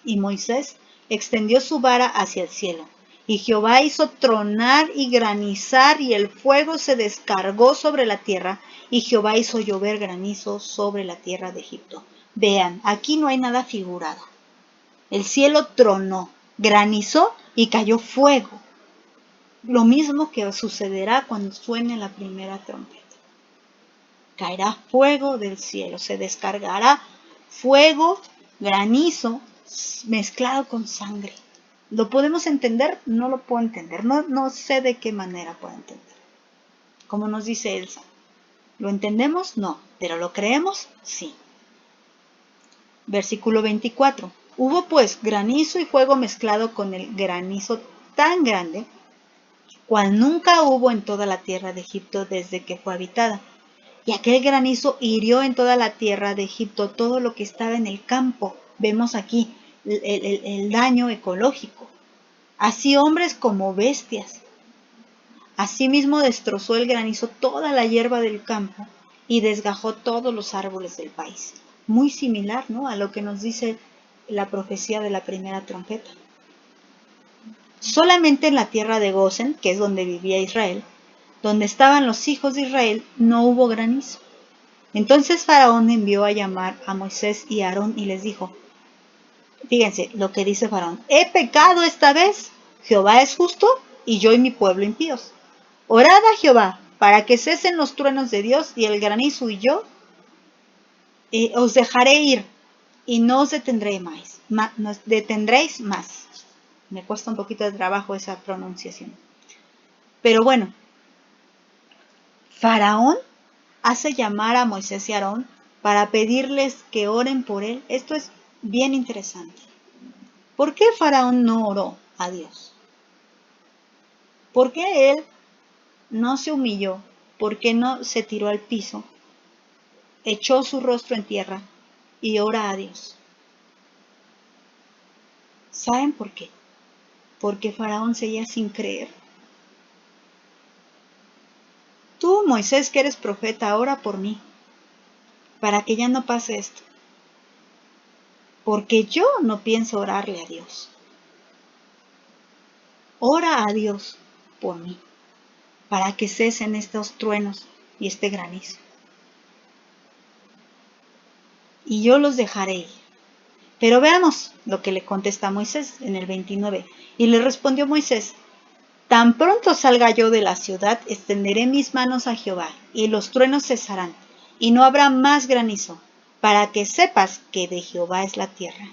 Y Moisés extendió su vara hacia el cielo, y Jehová hizo tronar y granizar, y el fuego se descargó sobre la tierra, y Jehová hizo llover granizo sobre la tierra de Egipto. Vean, aquí no hay nada figurado. El cielo tronó, granizó y cayó fuego. Lo mismo que sucederá cuando suene la primera trompeta. Caerá fuego del cielo, se descargará fuego, granizo, mezclado con sangre. ¿Lo podemos entender? No lo puedo entender. No sé de qué manera puedo entender. Como nos dice Elsa. ¿Lo entendemos? No. ¿Pero lo creemos? Sí. Versículo 24. Hubo pues granizo y fuego mezclado con el granizo tan grande, cual nunca hubo en toda la tierra de Egipto desde que fue habitada. Y aquel granizo hirió en toda la tierra de Egipto todo lo que estaba en el campo. Vemos aquí el daño ecológico. Así hombres como bestias. Asimismo destrozó el granizo toda la hierba del campo y desgajó todos los árboles del país. Muy similar, ¿no?, a lo que nos dice la profecía de la primera trompeta. Solamente en la tierra de Gosen, que es donde vivía Israel, donde estaban los hijos de Israel, no hubo granizo. Entonces Faraón envió a llamar a Moisés y a Aarón y les dijo, fíjense lo que dice Faraón: he pecado esta vez, Jehová es justo y yo y mi pueblo impíos. Orad a Jehová para que cesen los truenos de Dios y el granizo, y yo os dejaré ir y no os detendréis más. Me cuesta un poquito de trabajo esa pronunciación. Pero bueno, Faraón hace llamar a Moisés y a Aarón para pedirles que oren por él. Esto es bien interesante. ¿Por qué Faraón no oró a Dios? ¿Por qué él no se humilló? ¿Por qué no se tiró al piso, echó su rostro en tierra y ora a Dios? ¿Saben por qué? Porque Faraón seguía sin creer. Tú, Moisés, que eres profeta, ora por mí, para que ya no pase esto. Porque yo no pienso orarle a Dios. Ora a Dios por mí, para que cesen estos truenos y este granizo. Y yo los dejaré ir. Pero veamos lo que le contesta Moisés en el 29. Y le respondió Moisés: tan pronto salga yo de la ciudad, extenderé mis manos a Jehová, y los truenos cesarán, y no habrá más granizo, para que sepas que de Jehová es la tierra.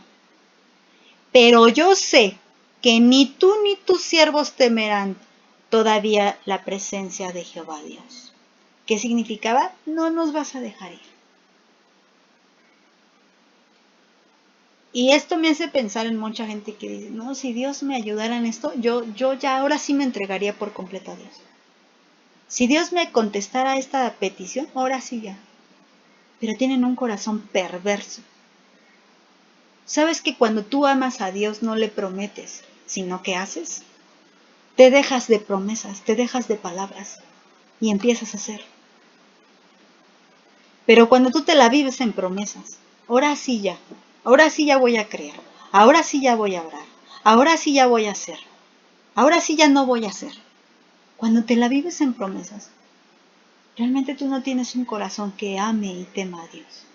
Pero yo sé que ni tú ni tus siervos temerán todavía la presencia de Jehová Dios. ¿Qué significaba? No nos vas a dejar ir. Y esto me hace pensar en mucha gente que dice, no, si Dios me ayudara en esto, yo ya ahora sí me entregaría por completo a Dios. Si Dios me contestara esta petición, ahora sí ya. Pero tienen un corazón perverso. ¿Sabes que cuando tú amas a Dios no le prometes, sino que haces? Te dejas de promesas, te dejas de palabras y empiezas a hacer. Pero cuando tú te la vives en promesas, ahora sí ya voy a creer, ahora sí ya voy a orar, ahora sí ya voy a hacer, ahora sí ya no voy a hacer. Cuando te la vives en promesas, Realmente tú no tienes un corazón que ame y tema a Dios.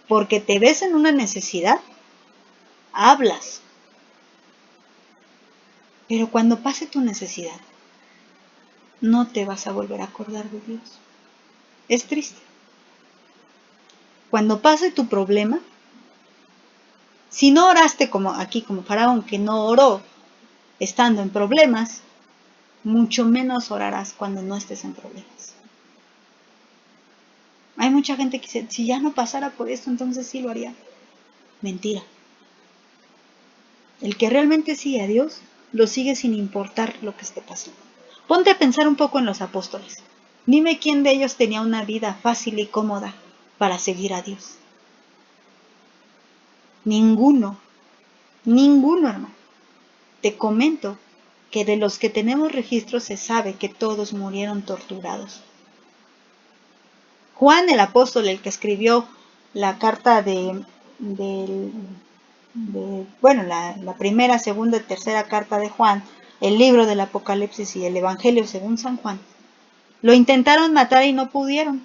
Porque te ves en una necesidad, hablas. Pero cuando pase tu necesidad, no te vas a volver a acordar de Dios. Es triste. Cuando pase tu problema, si no oraste como aquí, como Faraón, que no oró estando en problemas, mucho menos orarás cuando no estés en problemas. Hay mucha gente que dice, si ya no pasara por esto, entonces sí lo haría. Mentira. El que realmente sigue a Dios, lo sigue sin importar lo que esté pasando. Ponte a pensar un poco en los apóstoles. Dime quién de ellos tenía una vida fácil y cómoda para seguir a Dios. Ninguno. Ninguno, hermano. Te comento que de los que tenemos registros se sabe que todos murieron torturados. Juan el apóstol, el que escribió la carta bueno, la primera, segunda y tercera carta de Juan, el libro del Apocalipsis y el Evangelio según San Juan, lo intentaron matar y no pudieron.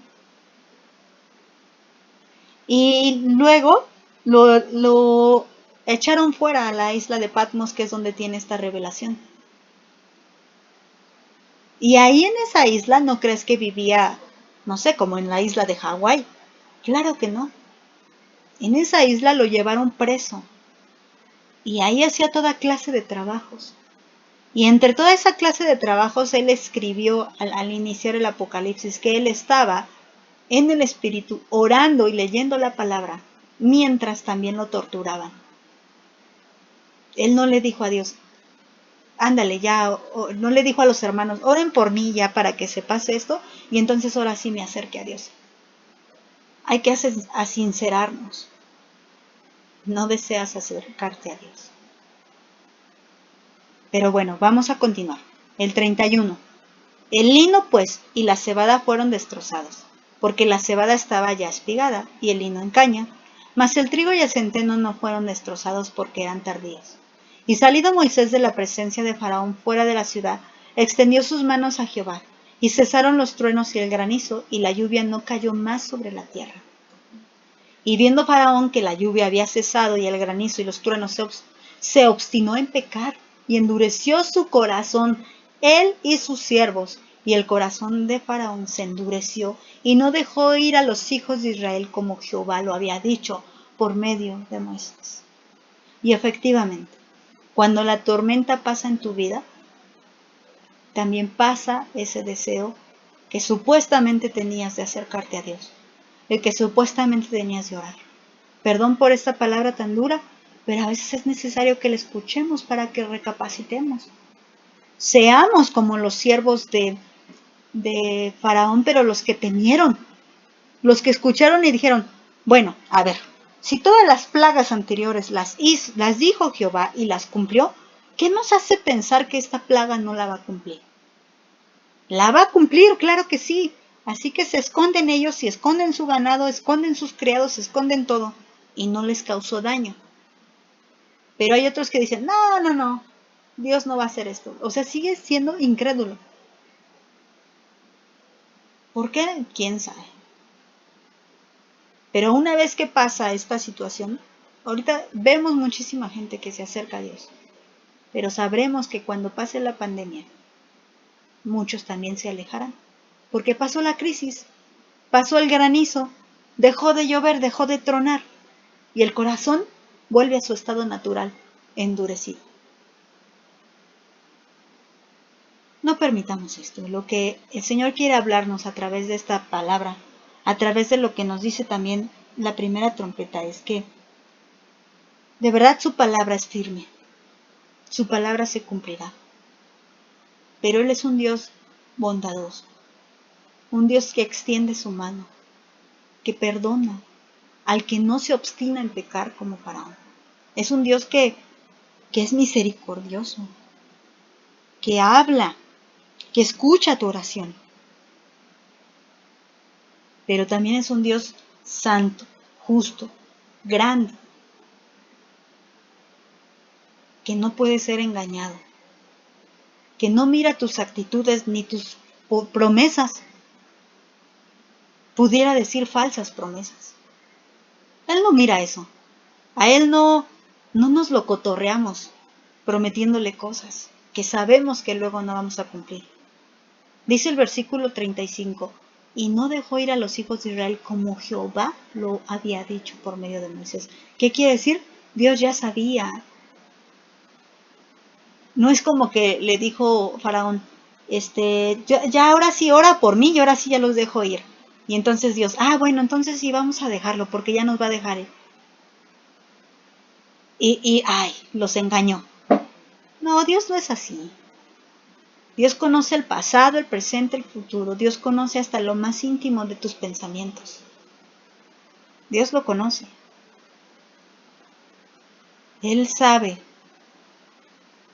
Y luego lo echaron fuera a la isla de Patmos, que es donde tiene esta revelación. Y ahí en esa isla, ¿no crees que vivía, no sé, como en la isla de Hawái? Claro que no. En esa isla lo llevaron preso. Y ahí hacía toda clase de trabajos. Y entre toda esa clase de trabajos, él escribió al iniciar el Apocalipsis que él estaba en el Espíritu orando y leyendo la palabra, mientras también lo torturaban. Él no le dijo a Dios, ándale ya, no le dijo a los hermanos, oren por mí ya para que se pase esto, y entonces ahora sí me acerque a Dios. Hay que sincerarnos. No deseas acercarte a Dios. Pero bueno, vamos a continuar. El 31. El lino, pues, y la cebada fueron destrozados, porque la cebada estaba ya espigada, y el lino en caña, mas el trigo y el centeno no fueron destrozados porque eran tardíos. Y salido Moisés de la presencia de Faraón fuera de la ciudad, extendió sus manos a Jehová, y cesaron los truenos y el granizo, y la lluvia no cayó más sobre la tierra. Y viendo Faraón que la lluvia había cesado y el granizo y los truenos se obstinó en pecar, y endureció su corazón, él y sus siervos, y el corazón de Faraón se endureció, y no dejó ir a los hijos de Israel como Jehová lo había dicho por medio de Moisés. Y efectivamente, cuando la tormenta pasa en tu vida, también pasa ese deseo que supuestamente tenías de acercarte a Dios, el que supuestamente tenías de orar. Perdón por esta palabra tan dura, pero a veces es necesario que la escuchemos para que recapacitemos. Seamos como los siervos de Faraón, pero los que temieron, los que escucharon y dijeron, bueno, a ver, si todas las plagas anteriores las dijo Jehová y las cumplió, ¿qué nos hace pensar que esta plaga no la va a cumplir? La va a cumplir, claro que sí. Así que se esconden ellos y esconden su ganado, esconden sus criados, esconden todo. Y no les causó daño. Pero hay otros que dicen, no, Dios no va a hacer esto. O sea, sigue siendo incrédulo. ¿Por qué? ¿Quién sabe? Pero una vez que pasa esta situación, ahorita vemos muchísima gente que se acerca a Dios. Pero sabremos que cuando pase la pandemia, muchos también se alejarán. Porque pasó la crisis, pasó el granizo, dejó de llover, dejó de tronar. Y el corazón vuelve a su estado natural, endurecido. No permitamos esto. Lo que el Señor quiere hablarnos a través de esta palabra, a través de lo que nos dice también la primera trompeta, es que de verdad su palabra es firme. Su palabra se cumplirá. Pero Él es un Dios bondadoso. Un Dios que extiende su mano, que perdona al que no se obstina en pecar como Faraón. Es un Dios que es misericordioso, que habla, que escucha tu oración. Pero también es un Dios santo, justo, grande, que no puede ser engañado. que no mira tus actitudes ni tus promesas, pudiera decir falsas promesas. Él no mira eso. A Él no nos lo cotorreamos prometiéndole cosas que sabemos que luego no vamos a cumplir. Dice el versículo 35, y no dejó ir a los hijos de Israel como Jehová lo había dicho por medio de Moisés. ¿Qué quiere decir? Dios ya sabía. No es como que le dijo Faraón, ya ahora sí ora por mí y ahora sí ya los dejo ir. Y entonces Dios, bueno, entonces sí vamos a dejarlo porque ya nos va a dejar ir. Los engañó. No, Dios no es así. Dios conoce el pasado, el presente, el futuro. Dios conoce hasta lo más íntimo de tus pensamientos. Dios lo conoce. Él sabe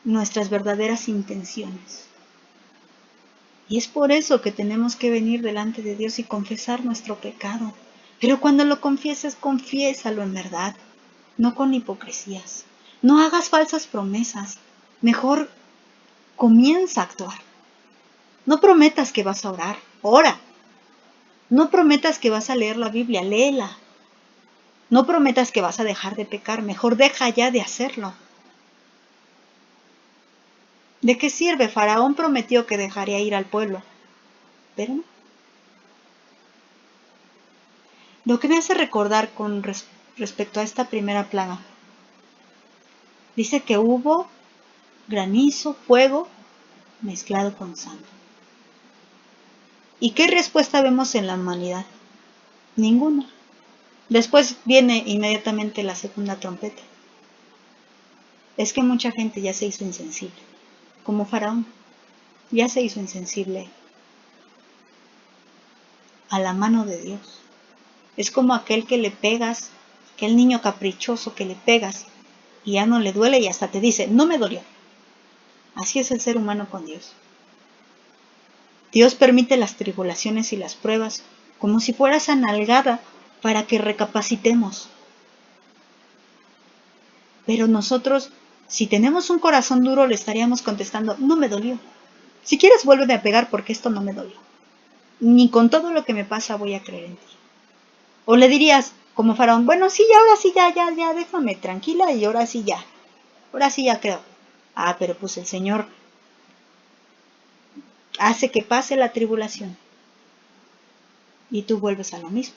nuestras verdaderas intenciones. Y es por eso que tenemos que venir delante de Dios y confesar nuestro pecado. Pero cuando lo confieses, confiésalo en verdad, no con hipocresías. No hagas falsas promesas. Mejor comienza a actuar. No prometas que vas a orar. Ora. No prometas que vas a leer la Biblia. Léela. No prometas que vas a dejar de pecar. Mejor deja ya de hacerlo. ¿De qué sirve? Faraón prometió que dejaría ir al pueblo. Pero no. Lo que me hace recordar con respecto a esta primera plaga. Dice que hubo granizo, fuego, mezclado con sangre. ¿Y qué respuesta vemos en la humanidad? Ninguna. Después viene inmediatamente la segunda trompeta. Es que mucha gente ya se hizo insensible, como Faraón, ya se hizo insensible a la mano de Dios. Es como aquel que le pegas, aquel niño caprichoso que le pegas y ya no le duele y hasta te dice, no me dolió. Así es el ser humano con Dios. Dios permite las tribulaciones y las pruebas como si fuera esa nalgada para que recapacitemos. Pero nosotros, si tenemos un corazón duro, le estaríamos contestando, no me dolió. Si quieres, vuélveme a pegar porque esto no me dolió. Ni con todo lo que me pasa voy a creer en ti. O le dirías, como Faraón, bueno, sí, ahora sí, ya, déjame tranquila y ahora sí ya creo. Pero pues el Señor hace que pase la tribulación y tú vuelves a lo mismo.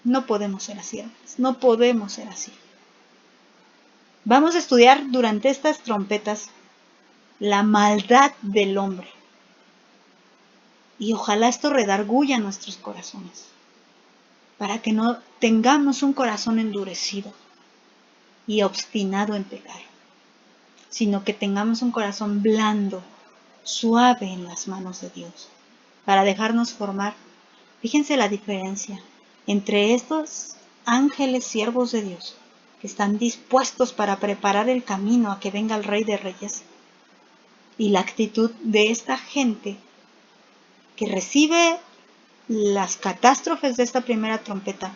No podemos ser así, hermanos. No podemos ser así. Vamos a estudiar durante estas trompetas la maldad del hombre. Y ojalá esto redarguya nuestros corazones, para que no tengamos un corazón endurecido y obstinado en pecar, sino que tengamos un corazón blando, suave en las manos de Dios, para dejarnos formar. Fíjense la diferencia entre estos ángeles siervos de Dios, que están dispuestos para preparar el camino a que venga el Rey de Reyes, y la actitud de esta gente que recibe las catástrofes de esta primera trompeta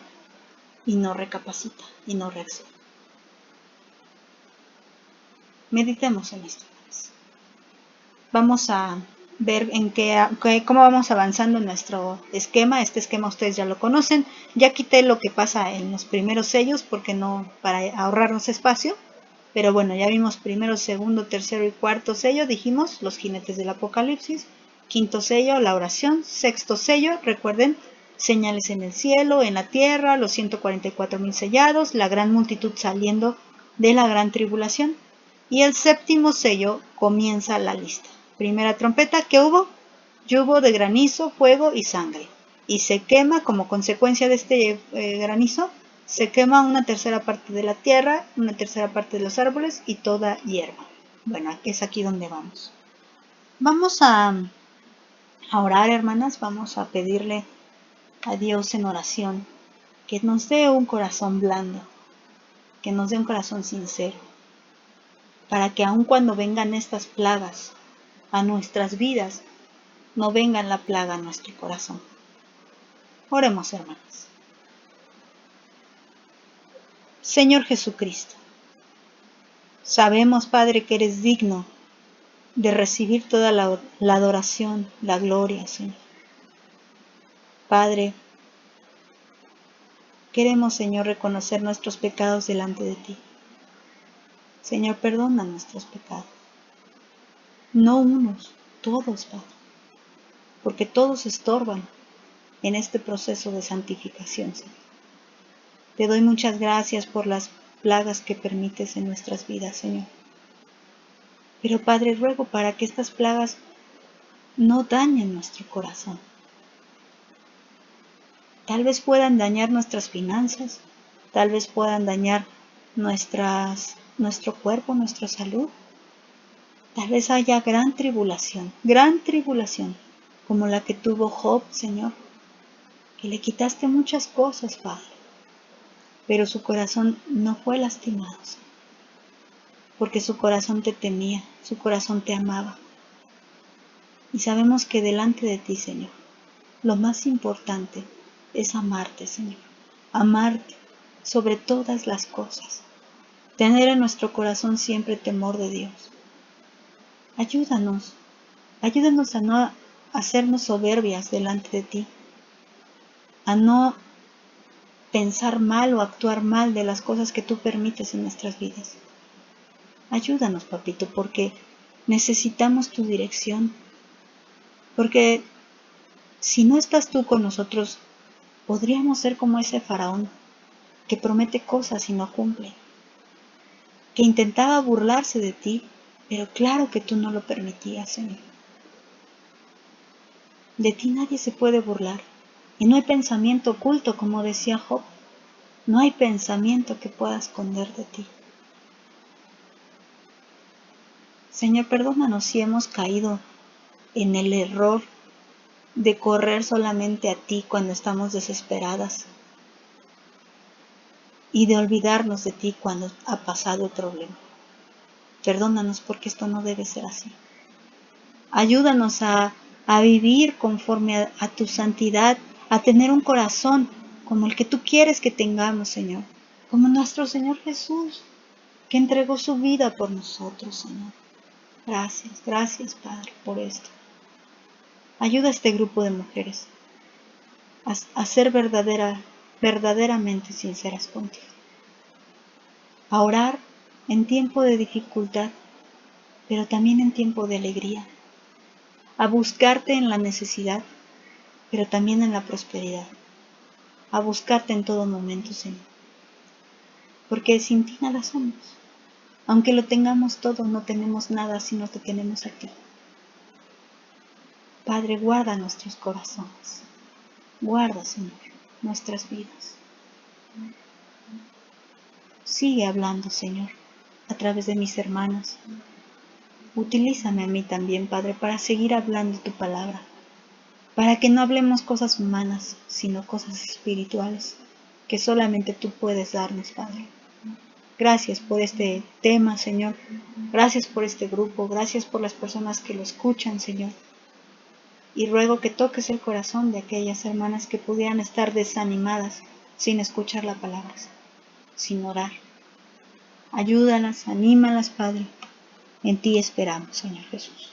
y no recapacita y no reacciona. Meditemos en esto. Vamos a ver cómo vamos avanzando en nuestro esquema. Este esquema ustedes ya lo conocen. Ya quité lo que pasa en los primeros sellos porque no, para ahorrarnos espacio. Pero bueno, ya vimos primero, segundo, tercero y cuarto sello. Dijimos los jinetes del Apocalipsis. Quinto sello, la oración. Sexto sello, recuerden, señales en el cielo, en la tierra, los 144,000 sellados, la gran multitud saliendo de la gran tribulación. Y el séptimo sello comienza la lista. Primera trompeta, ¿qué hubo? Lluvia de granizo, fuego y sangre. Y se quema, como consecuencia de este granizo, se quema una tercera parte de la tierra, una tercera parte de los árboles y toda hierba. Bueno, es aquí donde vamos. Vamos a orar, hermanas, vamos a pedirle a Dios en oración que nos dé un corazón blando, que nos dé un corazón sincero, para que aun cuando vengan estas plagas a nuestras vidas, no venga la plaga a nuestro corazón. Oremos, hermanos. Señor Jesucristo, sabemos, Padre, que eres digno de recibir toda la adoración, la gloria, Señor. Padre, queremos, Señor, reconocer nuestros pecados delante de ti. Señor, perdona nuestros pecados. No unos, todos, Padre, porque todos estorban en este proceso de santificación, Señor. Te doy muchas gracias por las plagas que permites en nuestras vidas, Señor. Pero, Padre, ruego para que estas plagas no dañen nuestro corazón. Tal vez puedan dañar nuestras finanzas, tal vez puedan dañar nuestro cuerpo, nuestra salud. Tal vez haya gran tribulación, como la que tuvo Job, Señor, que le quitaste muchas cosas, Padre, pero su corazón no fue lastimado, Señor, porque su corazón te temía, su corazón te amaba. Y sabemos que delante de ti, Señor, lo más importante es amarte, Señor, amarte sobre todas las cosas, tener en nuestro corazón siempre temor de Dios. Ayúdanos a no hacernos soberbias delante de ti, a no pensar mal o actuar mal de las cosas que tú permites en nuestras vidas. Ayúdanos, papito, porque necesitamos tu dirección, porque si no estás tú con nosotros, podríamos ser como ese faraón que promete cosas y no cumple, que intentaba burlarse de ti, pero claro que tú no lo permitías, Señor. De ti nadie se puede burlar, y no hay pensamiento oculto, como decía Job. No hay pensamiento que pueda esconder de ti. Señor, perdónanos si hemos caído en el error de correr solamente a ti cuando estamos desesperadas y de olvidarnos de ti cuando ha pasado el problema. Perdónanos porque esto no debe ser así. Ayúdanos a vivir conforme a tu santidad, a tener un corazón como el que tú quieres que tengamos, Señor. Como nuestro Señor Jesús, que entregó su vida por nosotros, Señor. Gracias, Padre, por esto. Ayuda a este grupo de mujeres a ser verdaderamente sinceras contigo. A orar en tiempo de dificultad, pero también en tiempo de alegría. A buscarte en la necesidad, pero también en la prosperidad. A buscarte en todo momento, Señor. Porque sin ti nada somos. Aunque lo tengamos todo, no tenemos nada si no te tenemos a ti. Padre, guarda nuestros corazones. Guarda, Señor, nuestras vidas. Sigue hablando, Señor, a través de mis hermanas. Utilízame a mí también, Padre, para seguir hablando tu palabra. Para que no hablemos cosas humanas, sino cosas espirituales, que solamente tú puedes darnos, Padre. Gracias por este tema, Señor. Gracias por este grupo. Gracias por las personas que lo escuchan, Señor. Y ruego que toques el corazón de aquellas hermanas que pudieran estar desanimadas sin escuchar la palabra, sin orar. Ayúdalas, anímalas, Padre. En ti esperamos, Señor Jesús.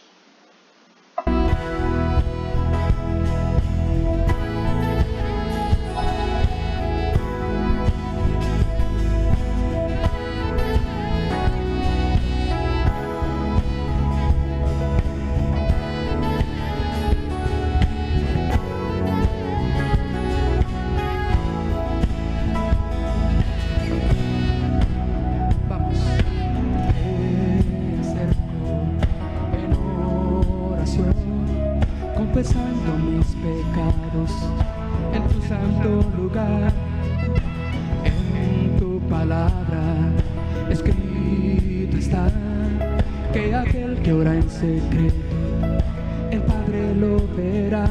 Confesando mis pecados en tu santo lugar, en tu palabra escrito está que aquel que ora en secreto el Padre lo verá.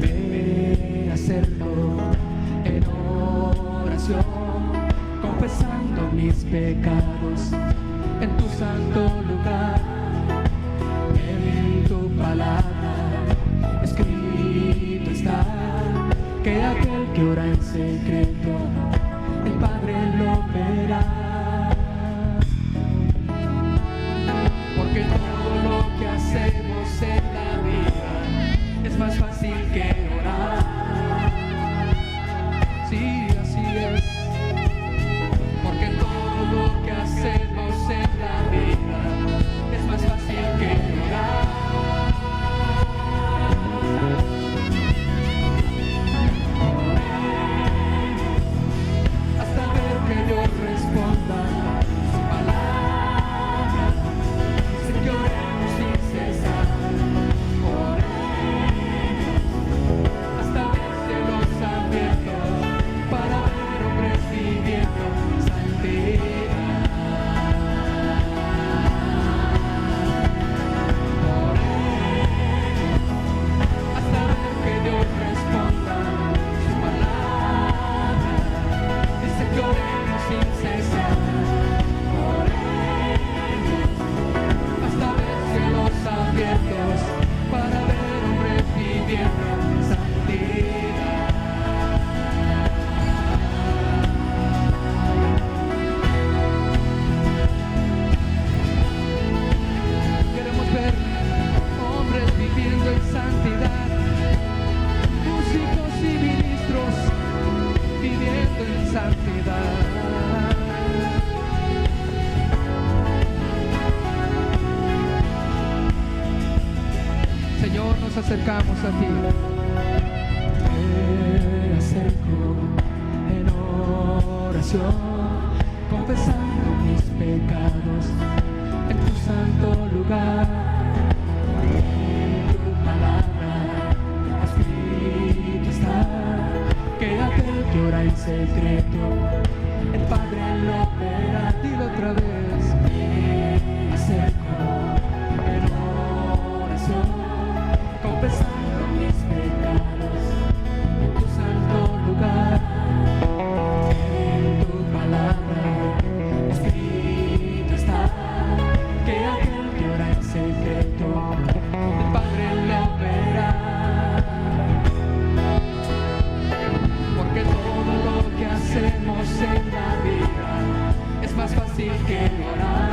Ve a hacerlo en oración, confesando mis pecados en tu santo lugar, en tu palabra escrito está que aquel que ora en secreto el Padre lo verá. Porque todo acercamos a ti. Me acerco en oración, confesando mis pecados en tu santo lugar. En tu palabra escrito está que aquel que ora en secreto, el Padre lo verá. Dilo otra vez. Me acerco en oración, confesando mis pecados en tu santo lugar. En tu palabra escrito está que aquel que ora en secreto, el Padre lo verá. Porque todo lo que hacemos en la vida es más fácil que orar.